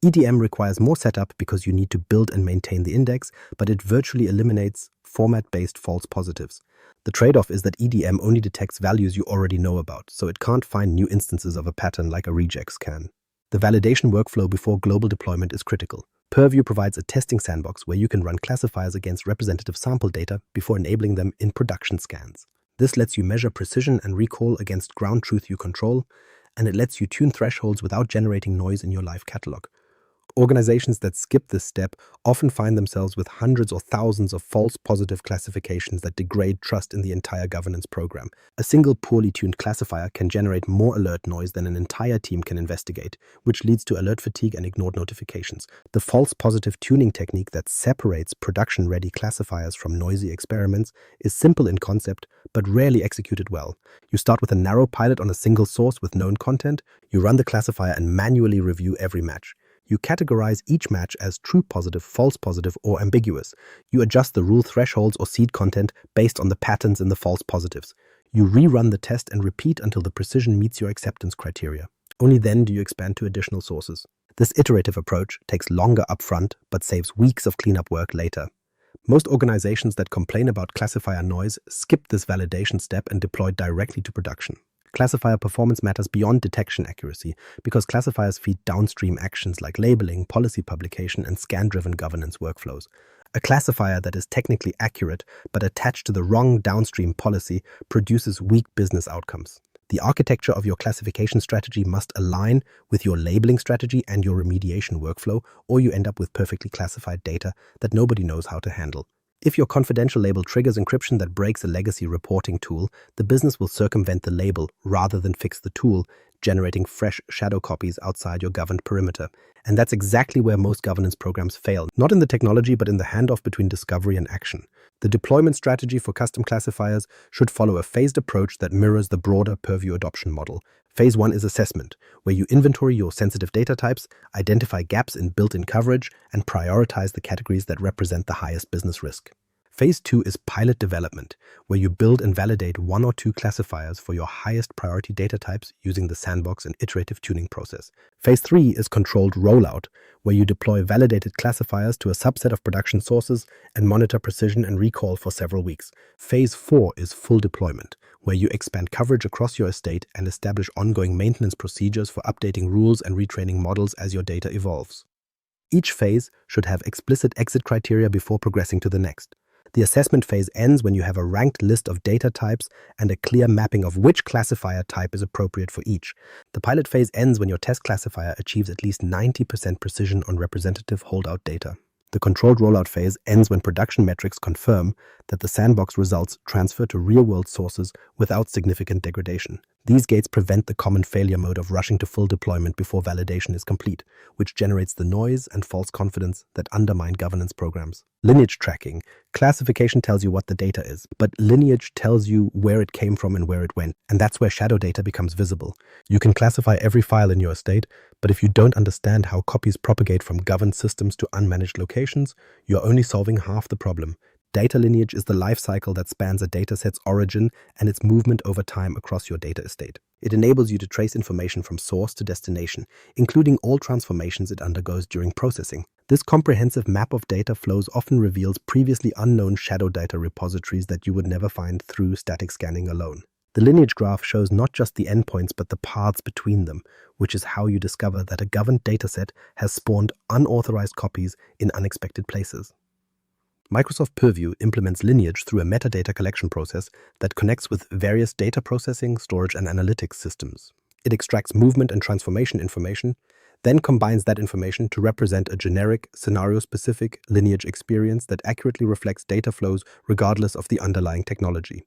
EDM requires more setup because you need to build and maintain the index, but it virtually eliminates format-based false positives. The trade-off is that EDM only detects values you already know about, so it can't find new instances of a pattern like a regex can. The validation workflow before global deployment is critical. Purview provides a testing sandbox where you can run classifiers against representative sample data before enabling them in production scans. This lets you measure precision and recall against ground truth you control, and it lets you tune thresholds without generating noise in your live catalog. Organizations that skip this step often find themselves with hundreds or thousands of false positive classifications that degrade trust in the entire governance program. A single poorly tuned classifier can generate more alert noise than an entire team can investigate, which leads to alert fatigue and ignored notifications. The false positive tuning technique that separates production-ready classifiers from noisy experiments is simple in concept, but rarely executed well. You start with a narrow pilot on a single source with known content, you run the classifier and manually review every match. You categorize each match as true positive, false positive, or ambiguous. You adjust the rule thresholds or seed content based on the patterns in the false positives. You rerun the test and repeat until the precision meets your acceptance criteria. Only then do you expand to additional sources. This iterative approach takes longer upfront, but saves weeks of cleanup work later. Most organizations that complain about classifier noise skip this validation step and deploy directly to production. Classifier performance matters beyond detection accuracy because classifiers feed downstream actions like labeling, policy publication, and scan-driven governance workflows. A classifier that is technically accurate but attached to the wrong downstream policy produces weak business outcomes. The architecture of your classification strategy must align with your labeling strategy and your remediation workflow, or you end up with perfectly classified data that nobody knows how to handle. If your confidential label triggers encryption that breaks a legacy reporting tool, the business will circumvent the label rather than fix the tool, generating fresh shadow copies outside your governed perimeter. And that's exactly where most governance programs fail, not in the technology, but in the handoff between discovery and action. The deployment strategy for custom classifiers should follow a phased approach that mirrors the broader Purview adoption model. Phase 1 is assessment, where you inventory your sensitive data types, identify gaps in built-in coverage, and prioritize the categories that represent the highest business risk. Phase 2 is pilot development, where you build and validate 1 or 2 classifiers for your highest priority data types using the sandbox and iterative tuning process. Phase 3 is controlled rollout, where you deploy validated classifiers to a subset of production sources and monitor precision and recall for several weeks. Phase 4 is full deployment, where you expand coverage across your estate and establish ongoing maintenance procedures for updating rules and retraining models as your data evolves. Each phase should have explicit exit criteria before progressing to the next. The assessment phase ends when you have a ranked list of data types and a clear mapping of which classifier type is appropriate for each. The pilot phase ends when your test classifier achieves at least 90% precision on representative holdout data. The controlled rollout phase ends when production metrics confirm that the sandbox results transfer to real-world sources without significant degradation. These gates prevent the common failure mode of rushing to full deployment before validation is complete, which generates the noise and false confidence that undermine governance programs. Lineage tracking. Classification tells you what the data is, but Lineage tells you where it came from and where it went, and that's where shadow data becomes visible. You can classify every file in your estate, but if you don't understand how copies propagate from governed systems to unmanaged locations, you're only solving half the problem. Data lineage is the life cycle that spans a dataset's origin and its movement over time across your data estate. It enables you to trace information from source to destination, including all transformations it undergoes during processing. This comprehensive map of data flows often reveals previously unknown shadow data repositories that you would never find through static scanning alone. The lineage graph shows not just the endpoints but the paths between them, which is how you discover that a governed dataset has spawned unauthorized copies in unexpected places. Microsoft Purview implements Lineage through a metadata collection process that connects with various data processing, storage, and analytics systems. It extracts movement and transformation information, then combines that information to represent a generic, scenario-specific lineage experience that accurately reflects data flows regardless of the underlying technology.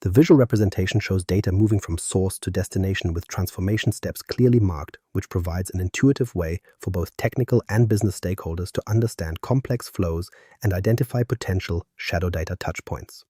The visual representation shows data moving from source to destination with transformation steps clearly marked, which provides an intuitive way for both technical and business stakeholders to understand complex flows and identify potential shadow data touchpoints.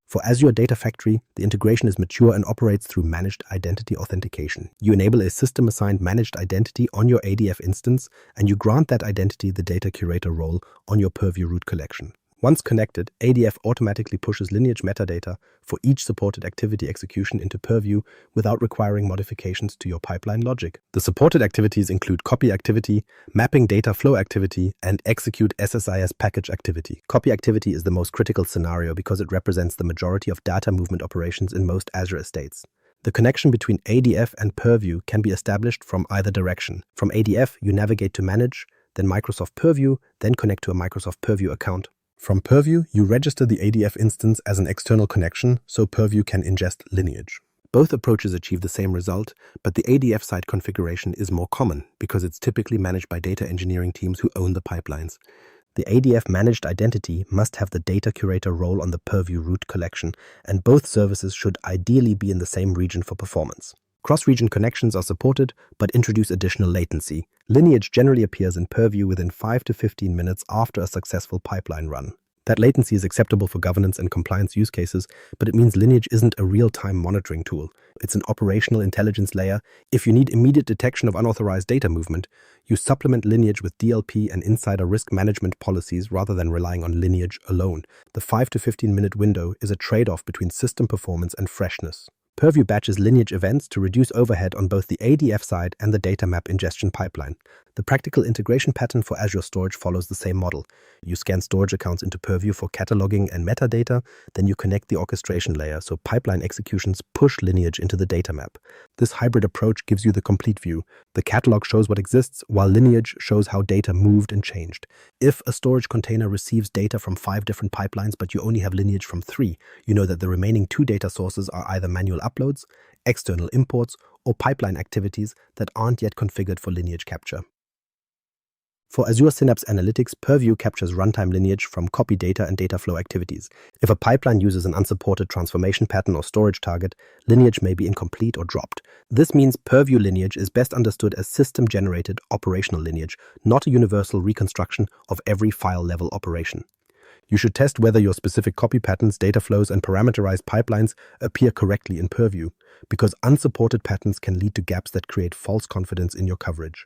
For Azure Data Factory, the integration is mature and operates through managed identity authentication. You enable a system-assigned managed identity on your ADF instance, and you grant that identity the data curator role on your Purview root collection. Once connected, ADF automatically pushes lineage metadata for each supported activity execution into Purview without requiring modifications to your pipeline logic. The supported activities include copy activity, mapping data flow activity, and execute SSIS package activity. Copy activity is the most critical scenario because it represents the majority of data movement operations in most Azure estates. The connection between ADF and Purview can be established from either direction. From ADF, you navigate to Manage, then Microsoft Purview, then connect to a Microsoft Purview account. From Purview, you register the ADF instance as an external connection so Purview can ingest Lineage. Both approaches achieve the same result, but the ADF side configuration is more common because it's typically managed by data engineering teams who own the pipelines. The ADF managed identity must have the data curator role on the Purview root collection, and both services should ideally be in the same region for performance. Cross-region connections are supported, but introduce additional latency. Lineage generally appears in Purview within 5 to 15 minutes after a successful pipeline run. That latency is acceptable for governance and compliance use cases, but it means Lineage isn't a real-time monitoring tool. It's an operational intelligence layer. If you need immediate detection of unauthorized data movement, you supplement Lineage with DLP and insider risk management policies rather than relying on Lineage alone. The 5 to 15-minute window is a trade-off between system performance and freshness. Purview batches Lineage events to reduce overhead on both the ADF side and the data map ingestion pipeline. The practical integration pattern for Azure Storage follows the same model. You scan storage accounts into Purview for cataloging and metadata, then you connect the orchestration layer so pipeline executions push Lineage into the data map. This hybrid approach gives you the complete view. The catalog shows what exists, while Lineage shows how data moved and changed. If a storage container receives data from 5 different pipelines but you only have Lineage from 3, you know that the remaining 2 data sources are either manual uploads, external imports, or pipeline activities that aren't yet configured for Lineage capture. For Azure Synapse Analytics, Purview captures runtime lineage from copy data and data flow activities. If a pipeline uses an unsupported transformation pattern or storage target, lineage may be incomplete or dropped. This means Purview lineage is best understood as system-generated operational lineage, not a universal reconstruction of every file-level operation. You should test whether your specific copy patterns, data flows, and parameterized pipelines appear correctly in Purview, because unsupported patterns can lead to gaps that create false confidence in your coverage.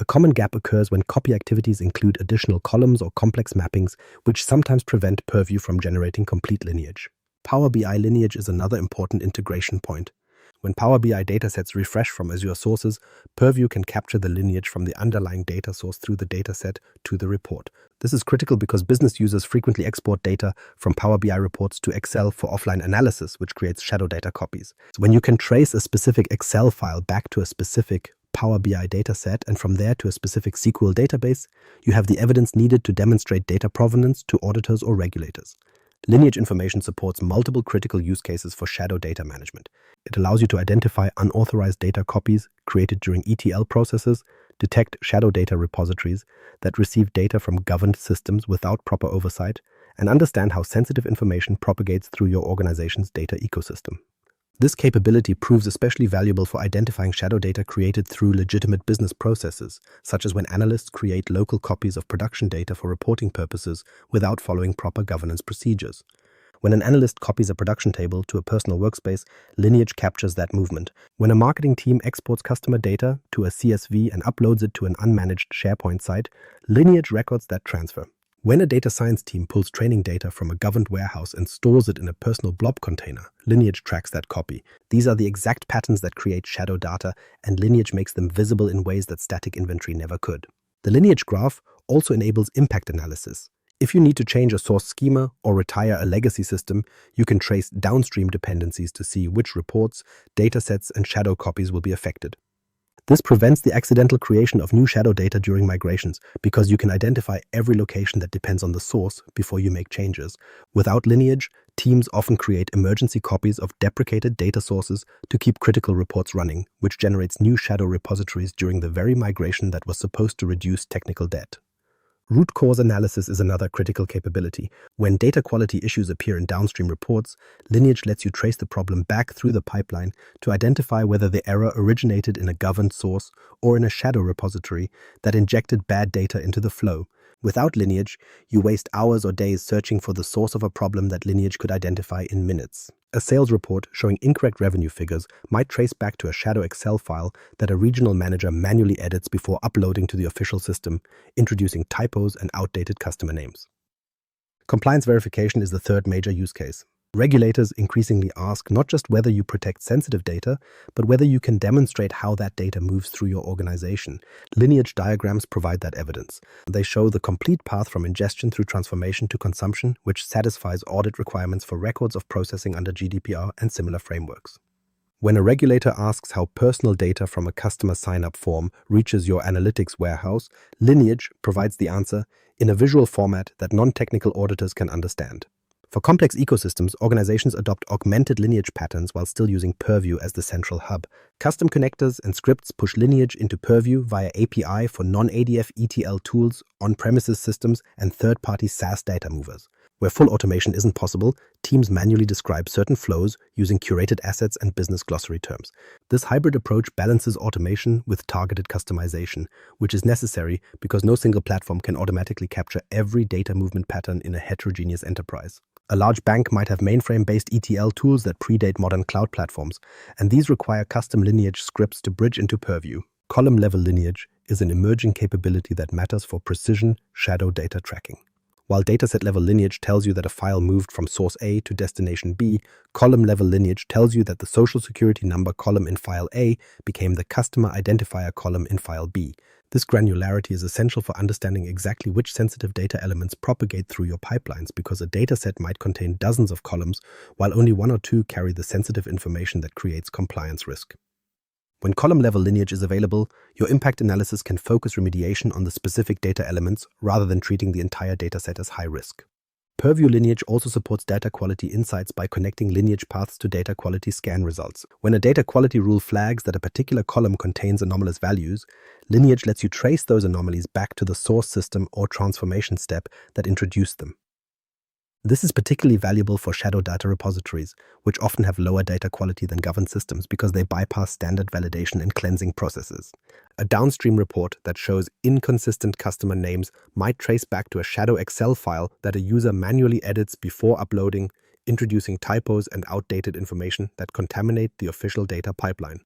A common gap occurs when copy activities include additional columns or complex mappings, which sometimes prevent Purview from generating complete lineage. Power BI lineage is another important integration point. When Power BI datasets refresh from Azure sources, Purview can capture the lineage from the underlying data source through the dataset to the report. This is critical because business users frequently export data from Power BI reports to Excel for offline analysis, which creates shadow data copies. When you can trace a specific Excel file back to a specific Power BI dataset and from there to a specific SQL database, you have the evidence needed to demonstrate data provenance to auditors or regulators. Lineage information supports multiple critical use cases for shadow data management. It allows you to identify unauthorized data copies created during ETL processes, detect shadow data repositories that receive data from governed systems without proper oversight, and understand how sensitive information propagates through your organization's data ecosystem. This capability proves especially valuable for identifying shadow data created through legitimate business processes, such as when analysts create local copies of production data for reporting purposes without following proper governance procedures. When an analyst copies a production table to a personal workspace, Lineage captures that movement. When a marketing team exports customer data to a CSV and uploads it to an unmanaged SharePoint site, Lineage records that transfer. When a data science team pulls training data from a governed warehouse and stores it in a personal blob container, Lineage tracks that copy. These are the exact patterns that create shadow data, and Lineage makes them visible in ways that static inventory never could. The Lineage graph also enables impact analysis. If you need to change a source schema or retire a legacy system, you can trace downstream dependencies to see which reports, datasets, and shadow copies will be affected. This prevents the accidental creation of new shadow data during migrations because you can identify every location that depends on the source before you make changes. Without Lineage, teams often create emergency copies of deprecated data sources to keep critical reports running, which generates new shadow repositories during the very migration that was supposed to reduce technical debt. Root cause analysis is another critical capability. When data quality issues appear in downstream reports, Lineage lets you trace the problem back through the pipeline to identify whether the error originated in a governed source or in a shadow repository that injected bad data into the flow. Without Lineage, you waste hours or days searching for the source of a problem that Lineage could identify in minutes. A sales report showing incorrect revenue figures might trace back to a shadow Excel file that a regional manager manually edits before uploading to the official system, introducing typos and outdated customer names. Compliance verification is the third major use case. Regulators increasingly ask not just whether you protect sensitive data, but whether you can demonstrate how that data moves through your organization. Lineage diagrams provide that evidence. They show the complete path from ingestion through transformation to consumption, which satisfies audit requirements for records of processing under GDPR and similar frameworks. When a regulator asks how personal data from a customer sign-up form reaches your analytics warehouse, Lineage provides the answer in a visual format that non-technical auditors can understand. For complex ecosystems, organizations adopt augmented Lineage patterns while still using Purview as the central hub. Custom connectors and scripts push Lineage into Purview via API for non-ADF ETL tools, on-premises systems, and third-party SaaS data movers. Where full automation isn't possible, teams manually describe certain flows using curated assets and business glossary terms. This hybrid approach balances automation with targeted customization, which is necessary because no single platform can automatically capture every data movement pattern in a heterogeneous enterprise. A large bank might have mainframe-based ETL tools that predate modern cloud platforms, and these require custom Lineage scripts to bridge into Purview. Column-level Lineage is an emerging capability that matters for precision shadow data tracking. While dataset-level Lineage tells you that a file moved from source A to destination B, column-level Lineage tells you that the social security number column in file A became the customer identifier column in file B. This granularity is essential for understanding exactly which sensitive data elements propagate through your pipelines because a dataset might contain dozens of columns, while only one or two carry the sensitive information that creates compliance risk. When column-level Lineage is available, your impact analysis can focus remediation on the specific data elements rather than treating the entire dataset as high risk. Purview Lineage also supports data quality insights by connecting Lineage paths to data quality scan results. When a data quality rule flags that a particular column contains anomalous values, Lineage lets you trace those anomalies back to the source system or transformation step that introduced them. This is particularly valuable for shadow data repositories, which often have lower data quality than governed systems because they bypass standard validation and cleansing processes. A downstream report that shows inconsistent customer names might trace back to a shadow Excel file that a user manually edits before uploading, introducing typos and outdated information that contaminate the official data pipeline.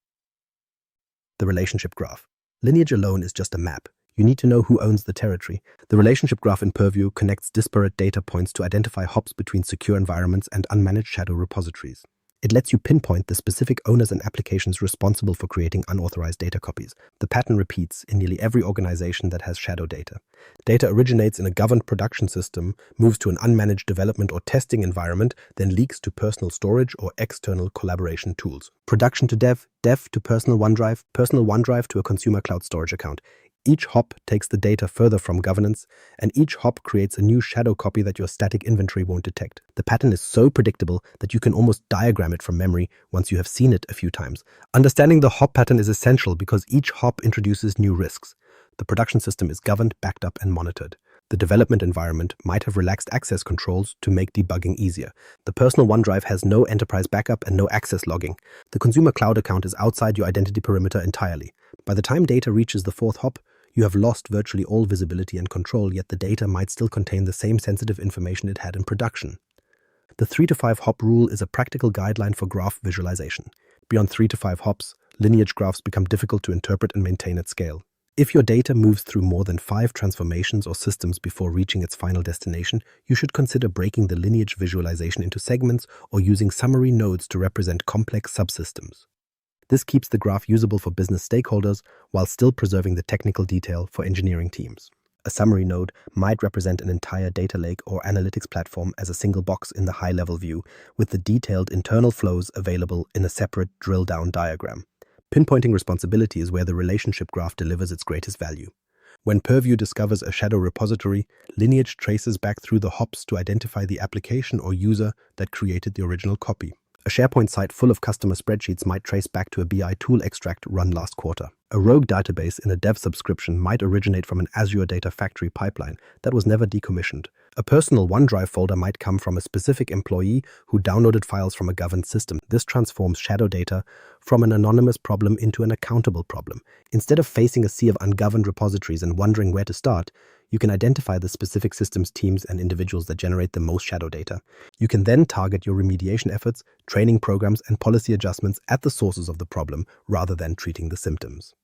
The relationship graph. Lineage alone is just a map. You need to know who owns the territory. The relationship graph in Purview connects disparate data points to identify hops between secure environments and unmanaged shadow repositories. It lets you pinpoint the specific owners and applications responsible for creating unauthorized data copies. The pattern repeats in nearly every organization that has shadow data. Data originates in a governed production system, moves to an unmanaged development or testing environment, then leaks to personal storage or external collaboration tools. Production to dev, dev to personal OneDrive to a consumer cloud storage account. Each hop takes the data further from governance, and each hop creates a new shadow copy that your static inventory won't detect. The pattern is so predictable that you can almost diagram it from memory once you have seen it a few times. Understanding the hop pattern is essential because each hop introduces new risks. The production system is governed, backed up, and monitored. The development environment might have relaxed access controls to make debugging easier. The personal OneDrive has no enterprise backup and no access logging. The consumer cloud account is outside your identity perimeter entirely. By the time data reaches the fourth hop, you have lost virtually all visibility and control, yet the data might still contain the same sensitive information it had in production. The 3 to 5 hop rule is a practical guideline for graph visualization. Beyond 3 to 5 hops, Lineage graphs become difficult to interpret and maintain at scale. If your data moves through more than 5 transformations or systems before reaching its final destination, you should consider breaking the Lineage visualization into segments or using summary nodes to represent complex subsystems. This keeps the graph usable for business stakeholders while still preserving the technical detail for engineering teams. A summary node might represent an entire data lake or analytics platform as a single box in the high-level view, with the detailed internal flows available in a separate drill-down diagram. Pinpointing responsibility is where the relationship graph delivers its greatest value. When Purview discovers a shadow repository, Lineage traces back through the hops to identify the application or user that created the original copy. A SharePoint site full of customer spreadsheets might trace back to a BI tool extract run last quarter. A rogue database in a dev subscription might originate from an Azure Data Factory pipeline that was never decommissioned. A personal OneDrive folder might come from a specific employee who downloaded files from a governed system. This transforms shadow data from an anonymous problem into an accountable problem. Instead of facing a sea of ungoverned repositories and wondering where to start, you can identify the specific systems, teams, and individuals that generate the most shadow data. You can then target your remediation efforts, training programs, and policy adjustments at the sources of the problem rather than treating the symptoms.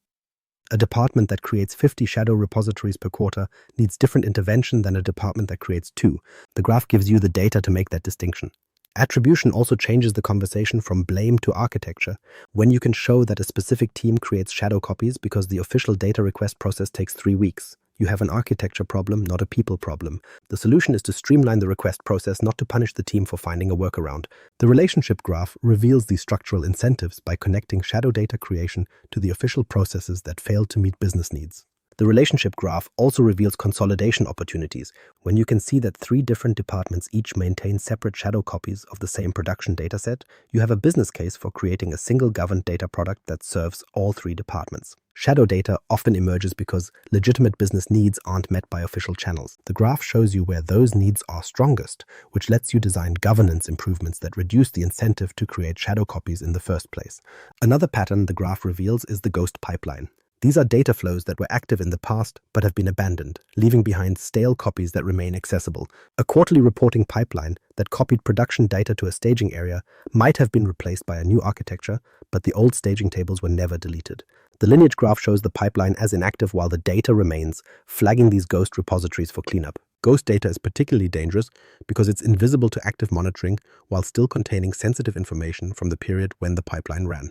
A department that creates 50 shadow repositories per quarter needs different intervention than a department that creates 2. The graph gives you the data to make that distinction. Attribution also changes the conversation from blame to architecture. When you can show that a specific team creates shadow copies because the official data request process takes 3 weeks, you have an architecture problem, not a people problem. The solution is to streamline the request process, not to punish the team for finding a workaround. The relationship graph reveals these structural incentives by connecting shadow data creation to the official processes that fail to meet business needs. The relationship graph also reveals consolidation opportunities. When you can see that 3 different departments each maintain separate shadow copies of the same production dataset, you have a business case for creating a single governed data product that serves all 3 departments. Shadow data often emerges because legitimate business needs aren't met by official channels. The graph shows you where those needs are strongest, which lets you design governance improvements that reduce the incentive to create shadow copies in the first place. Another pattern the graph reveals is the ghost pipeline. These are data flows that were active in the past but have been abandoned, leaving behind stale copies that remain accessible. A quarterly reporting pipeline that copied production data to a staging area might have been replaced by a new architecture, but the old staging tables were never deleted. The Lineage graph shows the pipeline as inactive while the data remains, flagging these ghost repositories for cleanup. Ghost data is particularly dangerous because it's invisible to active monitoring while still containing sensitive information from the period when the pipeline ran.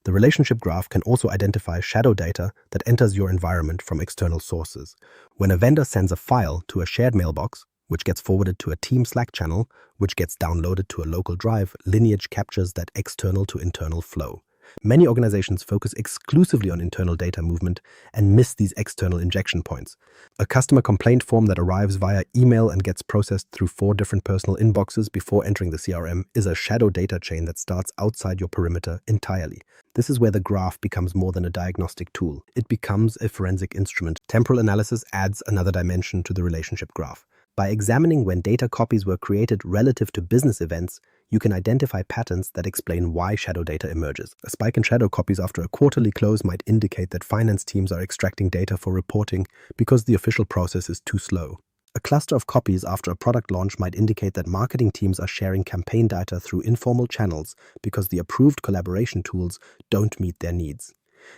The relationship graph can also identify shadow data that enters your environment from external sources. When a vendor sends a file to a shared mailbox, which gets forwarded to a team Slack channel, which gets downloaded to a local drive, Lineage captures that external to internal flow. Many organizations focus exclusively on internal data movement and miss these external injection points. A customer complaint form that arrives via email and gets processed through 4 different personal inboxes before entering the CRM is a shadow data chain that starts outside your perimeter entirely. This is where the graph becomes more than a diagnostic tool. It becomes a forensic instrument. Temporal analysis adds another dimension to the relationship graph. By examining when data copies were created relative to business events, you can identify patterns that explain why shadow data emerges. A spike in shadow copies after a quarterly close might indicate that finance teams are extracting data for reporting because the official process is too slow. A cluster of copies after a product launch might indicate that marketing teams are sharing campaign data through informal channels because the approved collaboration tools don't meet their needs.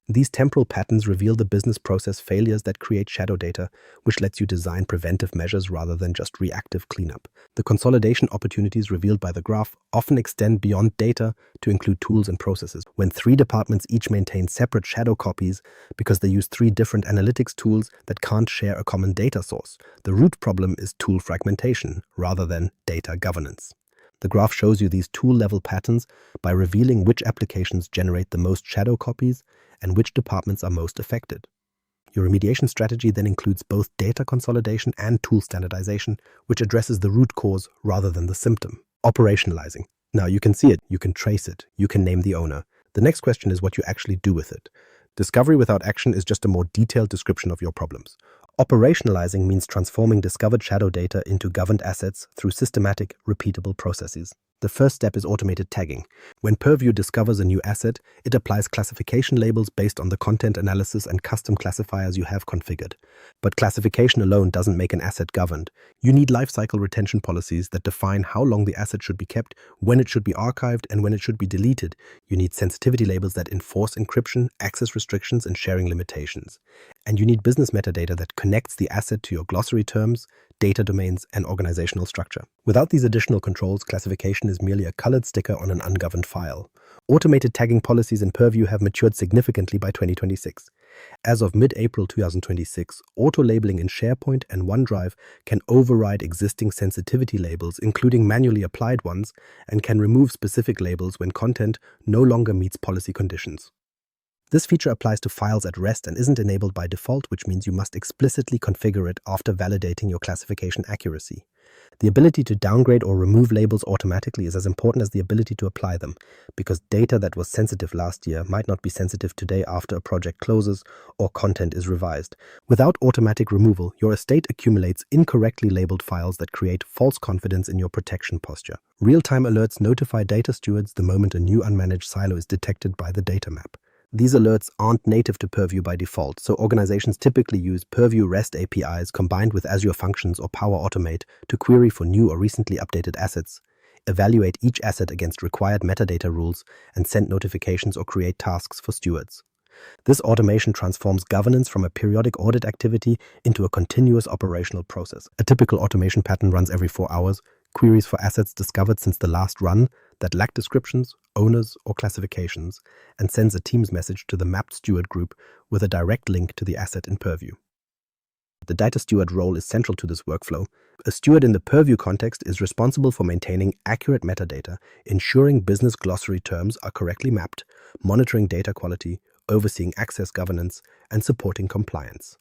These temporal patterns reveal the business process failures that create shadow data, which lets you design preventive measures rather than just reactive cleanup. The consolidation opportunities revealed by the graph often extend beyond data to include tools and processes. When 3 departments each maintain separate shadow copies because they use 3 different analytics tools that can't share a common data source, the root problem is tool fragmentation rather than data governance. The graph shows you these tool-level patterns by revealing which applications generate the most shadow copies and which departments are most affected. Your remediation strategy then includes both data consolidation and tool standardization, which addresses the root cause rather than the symptom. Operationalizing. Now you can see it, you can trace it, you can name the owner. The next question is what you actually do with it. Discovery without action is just a more detailed description of your problems. Operationalizing means transforming discovered shadow data into governed assets through systematic, repeatable processes. The first step is automated tagging. When Purview discovers a new asset, it applies classification labels based on the content analysis and custom classifiers you have configured. But classification alone doesn't make an asset governed. You need lifecycle retention policies that define how long the asset should be kept, when it should be archived, and when it should be deleted. You need sensitivity labels that enforce encryption, access restrictions, and sharing limitations. And you need business metadata that connects the asset to your glossary terms, data domains, and organizational structure. Without these additional controls, classification is merely a colored sticker on an ungoverned file. Automated tagging policies in Purview have matured significantly by 2026. As of mid-April 2026, auto-labeling in SharePoint and OneDrive can override existing sensitivity labels, including manually applied ones, and can remove specific labels when content no longer meets policy conditions. This feature applies to files at rest and isn't enabled by default, which means you must explicitly configure it after validating your classification accuracy. The ability to downgrade or remove labels automatically is as important as the ability to apply them, because data that was sensitive last year might not be sensitive today after a project closes or content is revised. Without automatic removal, your estate accumulates incorrectly labeled files that create false confidence in your protection posture. Real-time alerts notify data stewards the moment a new unmanaged silo is detected by the data map. These alerts aren't native to Purview by default, so organizations typically use Purview REST APIs combined with Azure Functions or Power Automate to query for new or recently updated assets, evaluate each asset against required metadata rules, and send notifications or create tasks for stewards. This automation transforms governance from a periodic audit activity into a continuous operational process. A typical automation pattern runs every 4 hours, queries for assets discovered since the last run that lack descriptions, owners, or classifications, and sends a Teams message to the mapped steward group with a direct link to the asset in Purview. The data steward role is central to this workflow. A steward in the Purview context is responsible for maintaining accurate metadata, ensuring business glossary terms are correctly mapped, monitoring data quality, overseeing access governance, and supporting compliance.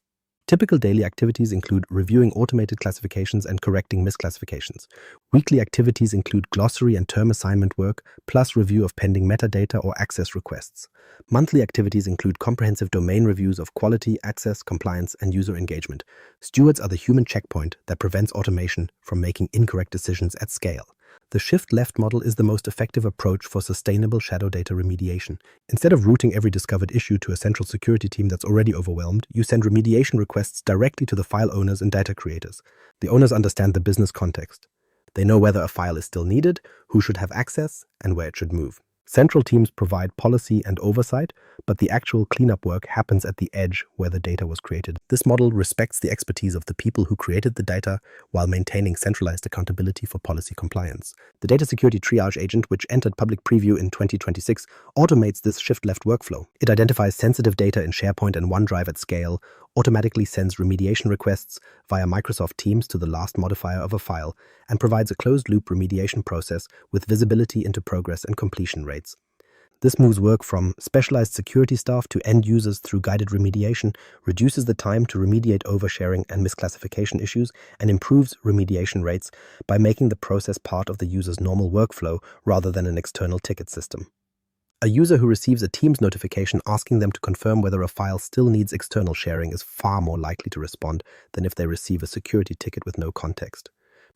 Typical daily activities include reviewing automated classifications and correcting misclassifications. Weekly activities include glossary and term assignment work, plus review of pending metadata or access requests. Monthly activities include comprehensive domain reviews of quality, access, compliance, and user engagement. Stewards are the human checkpoint that prevents automation from making incorrect decisions at scale. The shift-left model is the most effective approach for sustainable shadow data remediation. Instead of routing every discovered issue to a central security team that's already overwhelmed, you send remediation requests directly to the file owners and data creators. The owners understand the business context. They know whether a file is still needed, who should have access, and where it should move. Central teams provide policy and oversight, but the actual cleanup work happens at the edge where the data was created. This model respects the expertise of the people who created the data while maintaining centralized accountability for policy compliance. The Data Security Triage Agent, which entered public preview in 2026, automates this shift-left workflow. It identifies sensitive data in SharePoint and OneDrive at scale, automatically sends remediation requests via Microsoft Teams to the last modifier of a file, and provides a closed-loop remediation process with visibility into progress and completion rates. This moves work from specialized security staff to end users through guided remediation, reduces the time to remediate oversharing and misclassification issues, and improves remediation rates by making the process part of the user's normal workflow rather than an external ticket system. A user who receives a Teams notification asking them to confirm whether a file still needs external sharing is far more likely to respond than if they receive a security ticket with no context.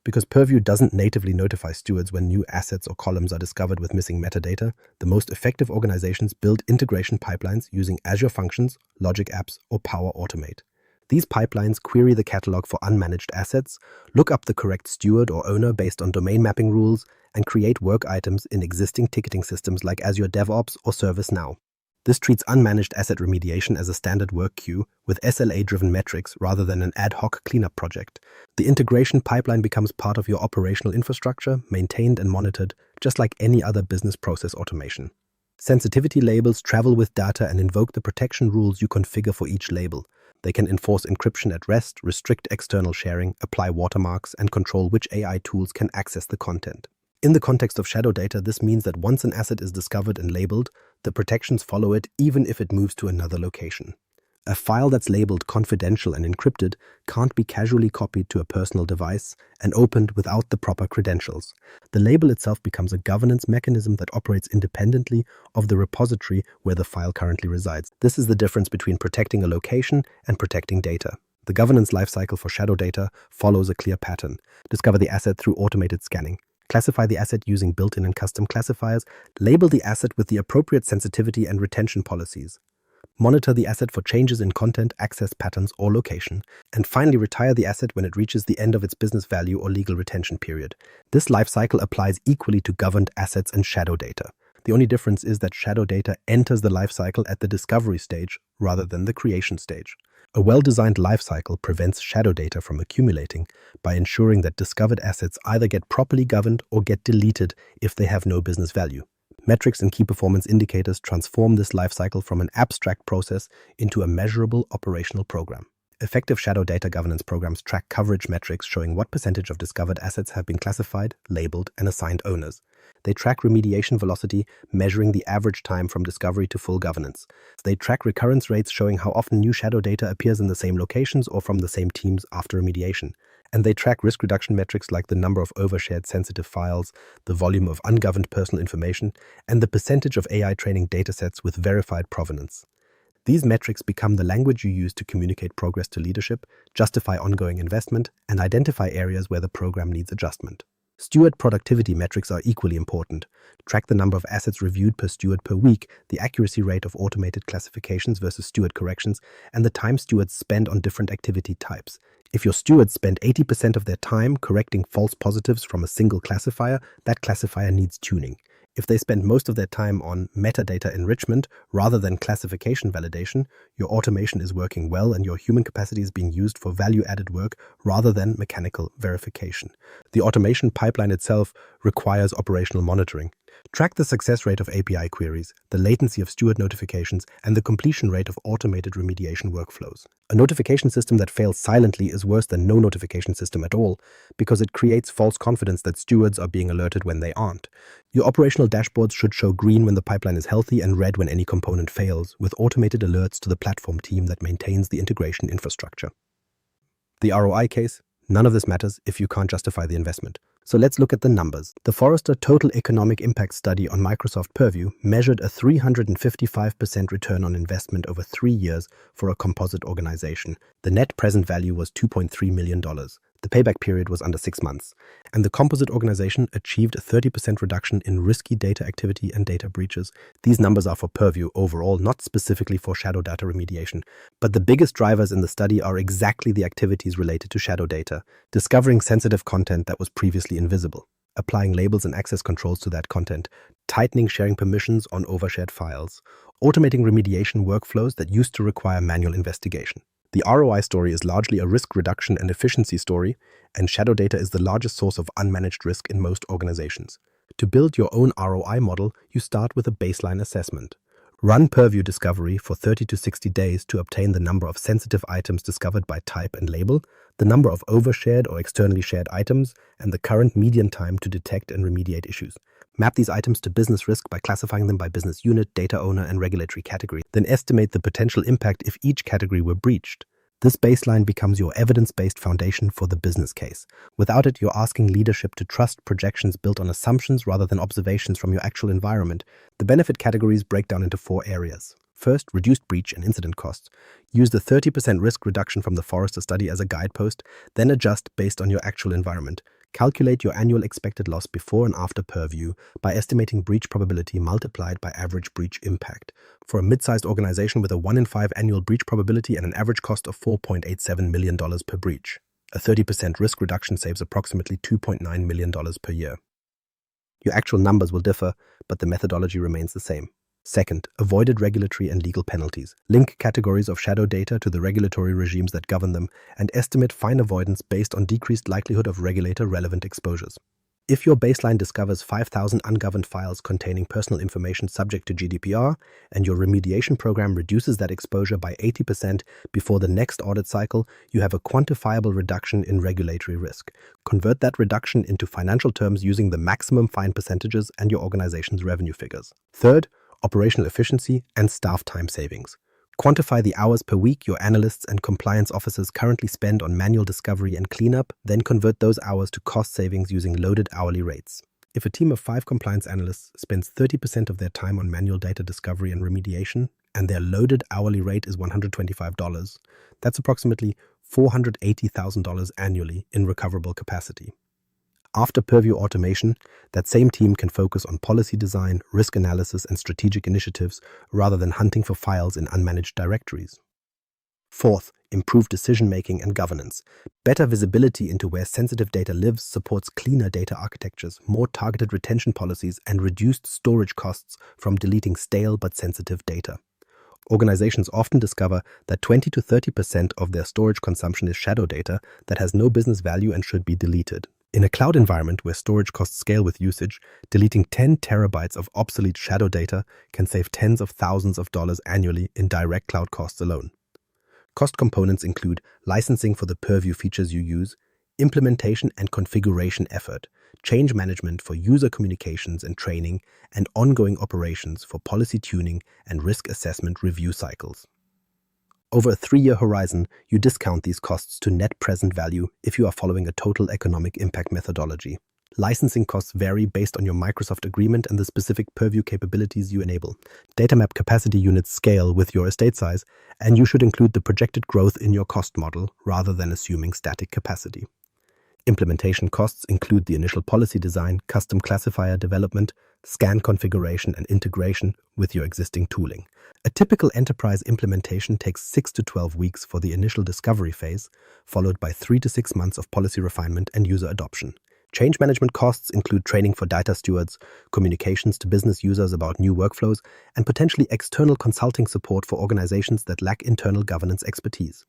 Because Purview doesn't natively notify stewards when new assets or columns are discovered with missing metadata, the most effective organizations build integration pipelines using Azure Functions, Logic Apps, or Power Automate. These pipelines query the catalog for unmanaged assets, look up the correct steward or owner based on domain mapping rules, and create work items in existing ticketing systems like Azure DevOps or ServiceNow. This treats unmanaged asset remediation as a standard work queue with SLA-driven metrics rather than an ad hoc cleanup project. The integration pipeline becomes part of your operational infrastructure, maintained and monitored, just like any other business process automation. Sensitivity labels travel with data and invoke the protection rules you configure for each label. They can enforce encryption at rest, restrict external sharing, apply watermarks, and control which AI tools can access the content. In the context of shadow data, this means that once an asset is discovered and labeled, the protections follow it even if it moves to another location. A file that's labeled confidential and encrypted can't be casually copied to a personal device and opened without the proper credentials. The label itself becomes a governance mechanism that operates independently of the repository where the file currently resides. This is the difference between protecting a location and protecting data. The governance lifecycle for shadow data follows a clear pattern. Discover the asset through automated scanning. Classify the asset using built-in and custom classifiers. Label the asset with the appropriate sensitivity and retention policies. Monitor the asset for changes in content, access patterns, or location. And finally, retire the asset when it reaches the end of its business value or legal retention period. This lifecycle applies equally to governed assets and shadow data. The only difference is that shadow data enters the lifecycle at the discovery stage rather than the creation stage. A well-designed lifecycle prevents shadow data from accumulating by ensuring that discovered assets either get properly governed or get deleted if they have no business value. Metrics and key performance indicators transform this lifecycle from an abstract process into a measurable operational program. Effective shadow data governance programs track coverage metrics showing what percentage of discovered assets have been classified, labeled, and assigned owners. They track remediation velocity, measuring the average time from discovery to full governance. They track recurrence rates, showing how often new shadow data appears in the same locations or from the same teams after remediation. And they track risk reduction metrics like the number of overshared sensitive files, the volume of ungoverned personal information, and the percentage of AI training datasets with verified provenance. These metrics become the language you use to communicate progress to leadership, justify ongoing investment, and identify areas where the program needs adjustment. Steward productivity metrics are equally important. Track the number of assets reviewed per steward per week, the accuracy rate of automated classifications versus steward corrections, and the time stewards spend on different activity types. If your stewards spend 80% of their time correcting false positives from a single classifier, that classifier needs tuning. If they spend most of their time on metadata enrichment rather than classification validation, your automation is working well and your human capacity is being used for value-added work rather than mechanical verification. The automation pipeline itself requires operational monitoring. Track the success rate of API queries, the latency of steward notifications, and the completion rate of automated remediation workflows. A notification system that fails silently is worse than no notification system at all, because it creates false confidence that stewards are being alerted when they aren't. Your operational dashboards should show green when the pipeline is healthy and red when any component fails, with automated alerts to the platform team that maintains the integration infrastructure. The ROI case: none of this matters if you can't justify the investment. So let's look at the numbers. The Forrester Total Economic Impact Study on Microsoft Purview measured a 355% return on investment over 3 years for a composite organization. The net present value was $2.3 million. The payback period was under 6 months. And the composite organization achieved a 30% reduction in risky data activity and data breaches. These numbers are for Purview overall, not specifically for shadow data remediation. But the biggest drivers in the study are exactly the activities related to shadow data: discovering sensitive content that was previously invisible, applying labels and access controls to that content, tightening sharing permissions on overshared files, automating remediation workflows that used to require manual investigation. The ROI story is largely a risk reduction and efficiency story, and shadow data is the largest source of unmanaged risk in most organizations. To build your own ROI model, you start with a baseline assessment. Run Purview discovery for 30 to 60 days to obtain the number of sensitive items discovered by type and label, the number of overshared or externally shared items, and the current median time to detect and remediate issues. Map these items to business risk by classifying them by business unit, data owner, and regulatory category. Then estimate the potential impact if each category were breached. This baseline becomes your evidence-based foundation for the business case. Without it, you're asking leadership to trust projections built on assumptions rather than observations from your actual environment. The benefit categories break down into 4 areas. First, reduced breach and incident costs. Use the 30% risk reduction from the Forrester study as a guidepost, then adjust based on your actual environment. Calculate your annual expected loss before and after Purview by estimating breach probability multiplied by average breach impact. For a mid-sized organization with a 1 in 5 annual breach probability and an average cost of $4.87 million per breach, a 30% risk reduction saves approximately $2.9 million per year. Your actual numbers will differ, but the methodology remains the same. Second, avoided regulatory and legal penalties. Link categories of shadow data to the regulatory regimes that govern them and estimate fine avoidance based on decreased likelihood of regulator-relevant exposures. If your baseline discovers 5,000 ungoverned files containing personal information subject to GDPR, and your remediation program reduces that exposure by 80% before the next audit cycle, you have a quantifiable reduction in regulatory risk. Convert that reduction into financial terms using the maximum fine percentages and your organization's revenue figures. Third, operational efficiency and staff time savings. Quantify the hours per week your analysts and compliance officers currently spend on manual discovery and cleanup, then convert those hours to cost savings using loaded hourly rates. If a team of 5 compliance analysts spends 30% of their time on manual data discovery and remediation, and their loaded hourly rate is $125, that's approximately $480,000 annually in recoverable capacity. After Purview automation, that same team can focus on policy design, risk analysis, and strategic initiatives rather than hunting for files in unmanaged directories. Fourth, improved decision-making and governance. Better visibility into where sensitive data lives supports cleaner data architectures, more targeted retention policies, and reduced storage costs from deleting stale but sensitive data. Organizations often discover that 20 to 30% of their storage consumption is shadow data that has no business value and should be deleted. In a cloud environment where storage costs scale with usage, deleting 10 terabytes of obsolete shadow data can save tens of thousands of dollars annually in direct cloud costs alone. Cost components include licensing for the Purview features you use, implementation and configuration effort, change management for user communications and training, and ongoing operations for policy tuning and risk assessment review cycles. Over a 3-year horizon, you discount these costs to net present value if you are following a total economic impact methodology. Licensing costs vary based on your Microsoft agreement and the specific Purview capabilities you enable. Data map capacity units scale with your estate size, and you should include the projected growth in your cost model rather than assuming static capacity. Implementation costs include the initial policy design, custom classifier development, scan configuration, and integration with your existing tooling. A typical enterprise implementation takes 6 to 12 weeks for the initial discovery phase, followed by 3 to 6 months of policy refinement and user adoption. Change management costs include training for data stewards, communications to business users about new workflows, and potentially external consulting support for organizations that lack internal governance expertise.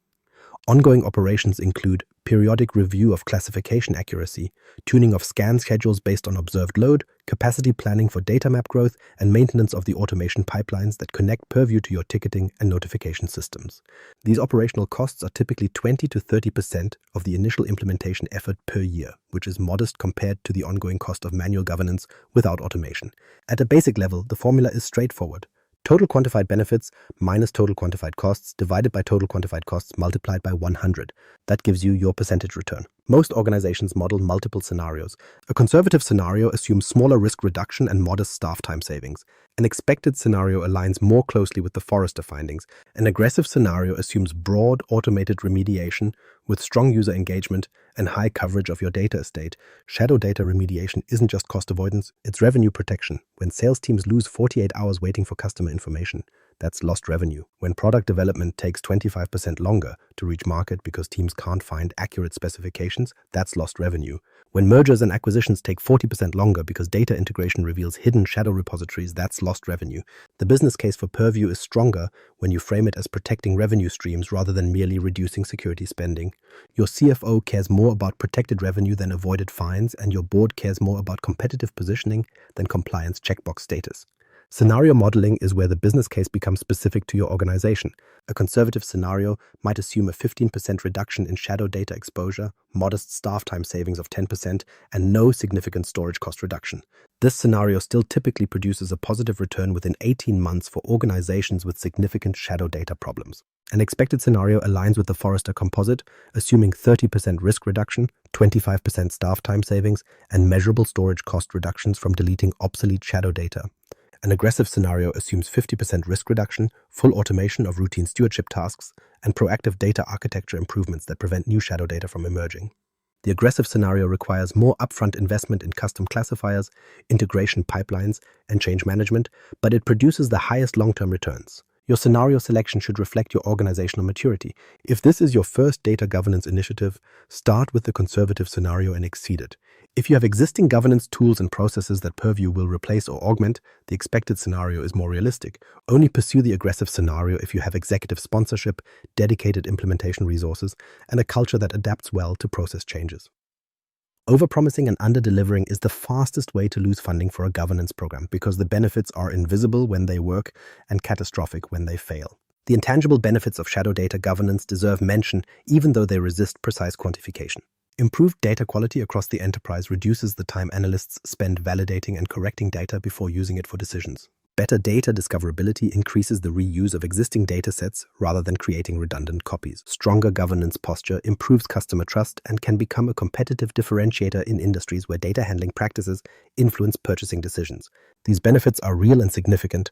Ongoing operations include periodic review of classification accuracy, tuning of scan schedules based on observed load, capacity planning for data map growth, and maintenance of the automation pipelines that connect Purview to your ticketing and notification systems. These operational costs are typically 20 to 30% of the initial implementation effort per year, which is modest compared to the ongoing cost of manual governance without automation. At a basic level, the formula is straightforward. Total quantified benefits minus total quantified costs divided by total quantified costs multiplied by 100. That gives you your percentage return. Most organizations model multiple scenarios. A conservative scenario assumes smaller risk reduction and modest staff time savings. An expected scenario aligns more closely with the Forrester findings. An aggressive scenario assumes broad automated remediation with strong user engagement and high coverage of your data estate. Shadow data remediation isn't just cost avoidance, it's revenue protection. When sales teams lose 48 hours waiting for customer information, that's lost revenue. When product development takes 25% longer to reach market because teams can't find accurate specifications, that's lost revenue. When mergers and acquisitions take 40% longer because data integration reveals hidden shadow repositories, that's lost revenue. The business case for Purview is stronger when you frame it as protecting revenue streams rather than merely reducing security spending. Your CFO cares more about protected revenue than avoided fines, and your board cares more about competitive positioning than compliance checkbox status. Scenario modeling is where the business case becomes specific to your organization. A conservative scenario might assume a 15% reduction in shadow data exposure, modest staff time savings of 10%, and no significant storage cost reduction. This scenario still typically produces a positive return within 18 months for organizations with significant shadow data problems. An expected scenario aligns with the Forrester composite, assuming 30% risk reduction, 25% staff time savings, and measurable storage cost reductions from deleting obsolete shadow data. An aggressive scenario assumes 50% risk reduction, full automation of routine stewardship tasks, and proactive data architecture improvements that prevent new shadow data from emerging. The aggressive scenario requires more upfront investment in custom classifiers, integration pipelines, and change management, but it produces the highest long-term returns. Your scenario selection should reflect your organizational maturity. If this is your first data governance initiative, start with the conservative scenario and exceed it. If you have existing governance tools and processes that Purview will replace or augment, the expected scenario is more realistic. Only pursue the aggressive scenario if you have executive sponsorship, dedicated implementation resources, and a culture that adapts well to process changes. Overpromising and under-delivering is the fastest way to lose funding for a governance program because the benefits are invisible when they work and catastrophic when they fail. The intangible benefits of shadow data governance deserve mention even though they resist precise quantification. Improved data quality across the enterprise reduces the time analysts spend validating and correcting data before using it for decisions. Better data discoverability increases the reuse of existing datasets rather than creating redundant copies. Stronger governance posture improves customer trust and can become a competitive differentiator in industries where data handling practices influence purchasing decisions. These benefits are real and significant,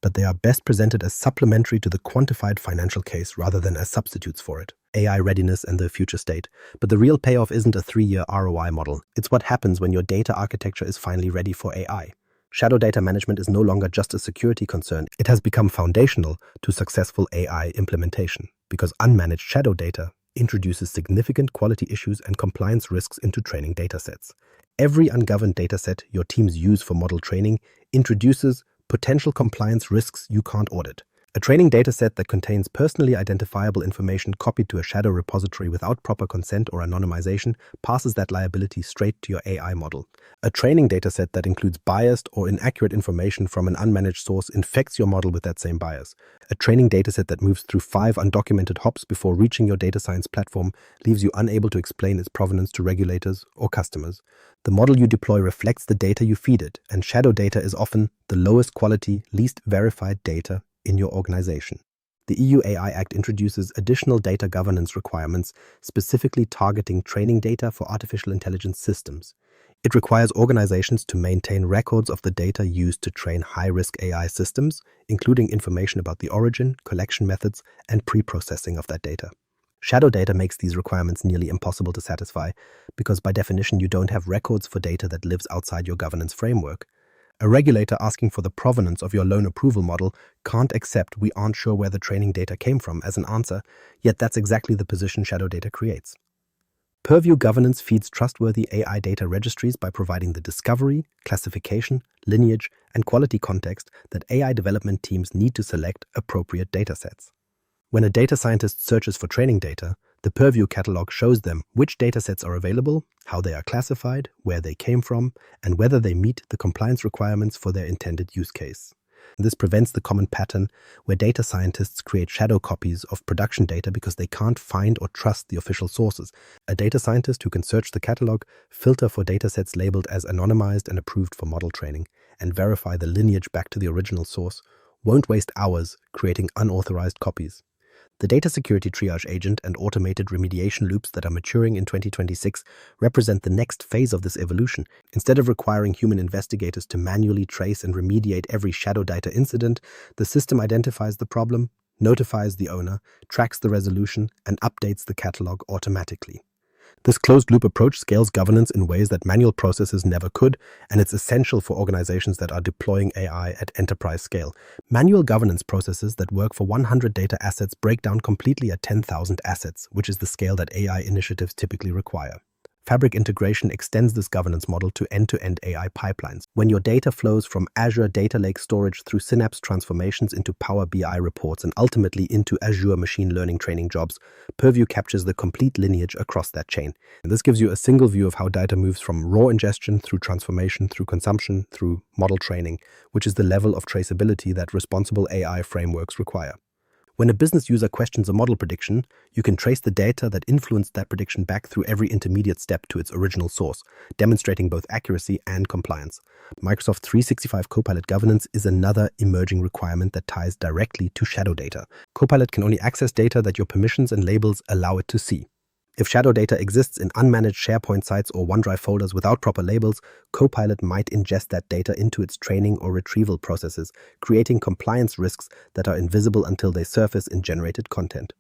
but they are best presented as supplementary to the quantified financial case rather than as substitutes for it. AI readiness and the future state. But the real payoff isn't a 3-year ROI model. It's what happens when your data architecture is finally ready for AI. Shadow data management is no longer just a security concern. It has become foundational to successful AI implementation because unmanaged shadow data introduces significant quality issues and compliance risks into training datasets. Every ungoverned dataset your teams use for model training introduces potential compliance risks you can't audit. A training dataset that contains personally identifiable information copied to a shadow repository without proper consent or anonymization passes that liability straight to your AI model. A training dataset that includes biased or inaccurate information from an unmanaged source infects your model with that same bias. A training dataset that moves through 5 undocumented hops before reaching your data science platform leaves you unable to explain its provenance to regulators or customers. The model you deploy reflects the data you feed it, and shadow data is often the lowest quality, least verified data in your organization. The EU AI Act introduces additional data governance requirements specifically targeting training data for artificial intelligence systems. It requires organizations to maintain records of the data used to train high-risk AI systems, including information about the origin, collection methods, and pre-processing of that data. Shadow data makes these requirements nearly impossible to satisfy because by definition you don't have records for data that lives outside your governance framework. A regulator asking for the provenance of your loan approval model can't accept "we aren't sure where the training data came from" as an answer, yet that's exactly the position shadow data creates. Purview governance feeds trustworthy AI data registries by providing the discovery, classification, lineage, and quality context that AI development teams need to select appropriate datasets. When a data scientist searches for training data, the Purview catalog shows them which datasets are available, how they are classified, where they came from, and whether they meet the compliance requirements for their intended use case. This prevents the common pattern where data scientists create shadow copies of production data because they can't find or trust the official sources. A data scientist who can search the catalog, filter for datasets labeled as anonymized and approved for model training, and verify the lineage back to the original source won't waste hours creating unauthorized copies. The data security triage agent and automated remediation loops that are maturing in 2026 represent the next phase of this evolution. Instead of requiring human investigators to manually trace and remediate every shadow data incident, the system identifies the problem, notifies the owner, tracks the resolution, and updates the catalog automatically. This closed-loop approach scales governance in ways that manual processes never could, and it's essential for organizations that are deploying AI at enterprise scale. Manual governance processes that work for 100 data assets break down completely at 10,000 assets, which is the scale that AI initiatives typically require. Fabric integration extends this governance model to end-to-end AI pipelines. When your data flows from Azure Data Lake storage through Synapse transformations into Power BI reports and ultimately into Azure machine learning training jobs, Purview captures the complete lineage across that chain. And this gives you a single view of how data moves from raw ingestion through transformation, through consumption, through model training, which is the level of traceability that responsible AI frameworks require. When a business user questions a model prediction, you can trace the data that influenced that prediction back through every intermediate step to its original source, demonstrating both accuracy and compliance. Microsoft 365 Copilot governance is another emerging requirement that ties directly to shadow data. Copilot can only access data that your permissions and labels allow it to see. If shadow data exists in unmanaged SharePoint sites or OneDrive folders without proper labels, Copilot might ingest that data into its training or retrieval processes, creating compliance risks that are invisible until they surface in generated content.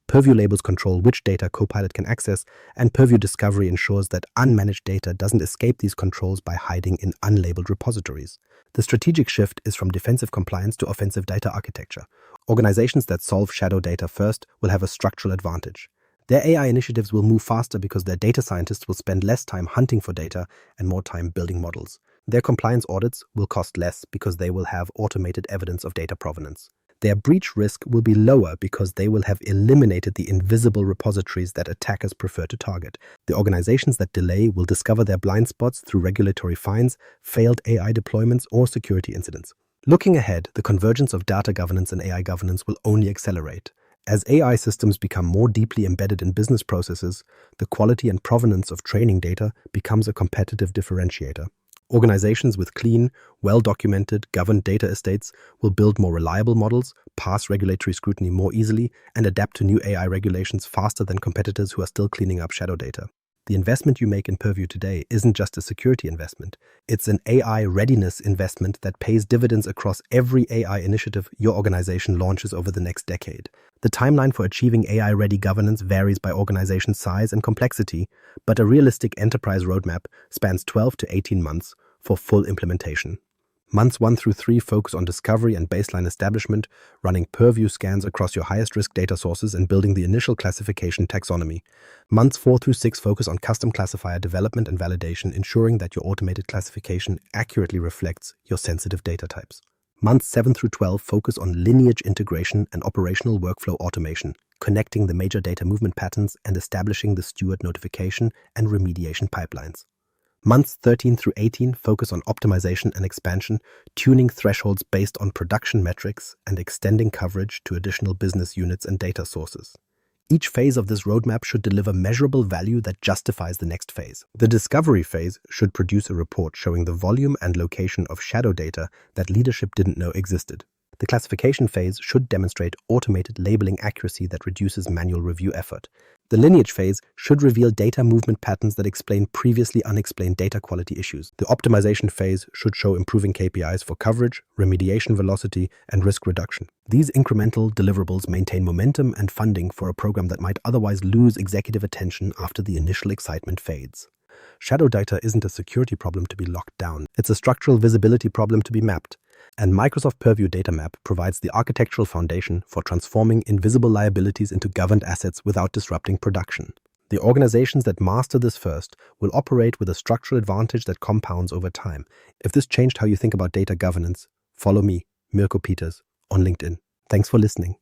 Purview labels control which data Copilot can access, and Purview Discovery ensures that unmanaged data doesn't escape these controls by hiding in unlabeled repositories. The strategic shift is from defensive compliance to offensive data architecture. Organizations that solve shadow data first will have a structural advantage. Their AI initiatives will move faster because their data scientists will spend less time hunting for data and more time building models. Their compliance audits will cost less because they will have automated evidence of data provenance. Their breach risk will be lower because they will have eliminated the invisible repositories that attackers prefer to target. The organizations that delay will discover their blind spots through regulatory fines, failed AI deployments, or security incidents. Looking ahead, the convergence of data governance and AI governance will only accelerate. As AI systems become more deeply embedded in business processes, the quality and provenance of training data becomes a competitive differentiator. Organizations with clean, well-documented, governed data estates will build more reliable models, pass regulatory scrutiny more easily, and adapt to new AI regulations faster than competitors who are still cleaning up shadow data. The investment you make in Purview today isn't just a security investment. It's an AI readiness investment that pays dividends across every AI initiative your organization launches over the next decade. The timeline for achieving AI-ready governance varies by organization size and complexity, but a realistic enterprise roadmap spans 12 to 18 months for full implementation. Months 1 through 3 focus on discovery and baseline establishment, running Purview scans across your highest-risk data sources and building the initial classification taxonomy. Months 4 through 6 focus on custom classifier development and validation, ensuring that your automated classification accurately reflects your sensitive data types. Months 7 through 12 focus on Lineage integration and operational workflow automation, connecting the major data movement patterns and establishing the steward notification and remediation pipelines. Months 13 through 18 focus on optimization and expansion, tuning thresholds based on production metrics and extending coverage to additional business units and data sources. Each phase of this roadmap should deliver measurable value that justifies the next phase. The discovery phase should produce a report showing the volume and location of shadow data that leadership didn't know existed. The classification phase should demonstrate automated labeling accuracy that reduces manual review effort. The lineage phase should reveal data movement patterns that explain previously unexplained data quality issues. The optimization phase should show improving KPIs for coverage, remediation velocity, and risk reduction. These incremental deliverables maintain momentum and funding for a program that might otherwise lose executive attention after the initial excitement fades. Shadow data isn't a security problem to be locked down. It's a structural visibility problem to be mapped. And Microsoft Purview Data Map provides the architectural foundation for transforming invisible liabilities into governed assets without disrupting production. The organizations that master this first will operate with a structural advantage that compounds over time. If this changed how you think about data governance, follow me, Mirko Peters, on LinkedIn. Thanks for listening.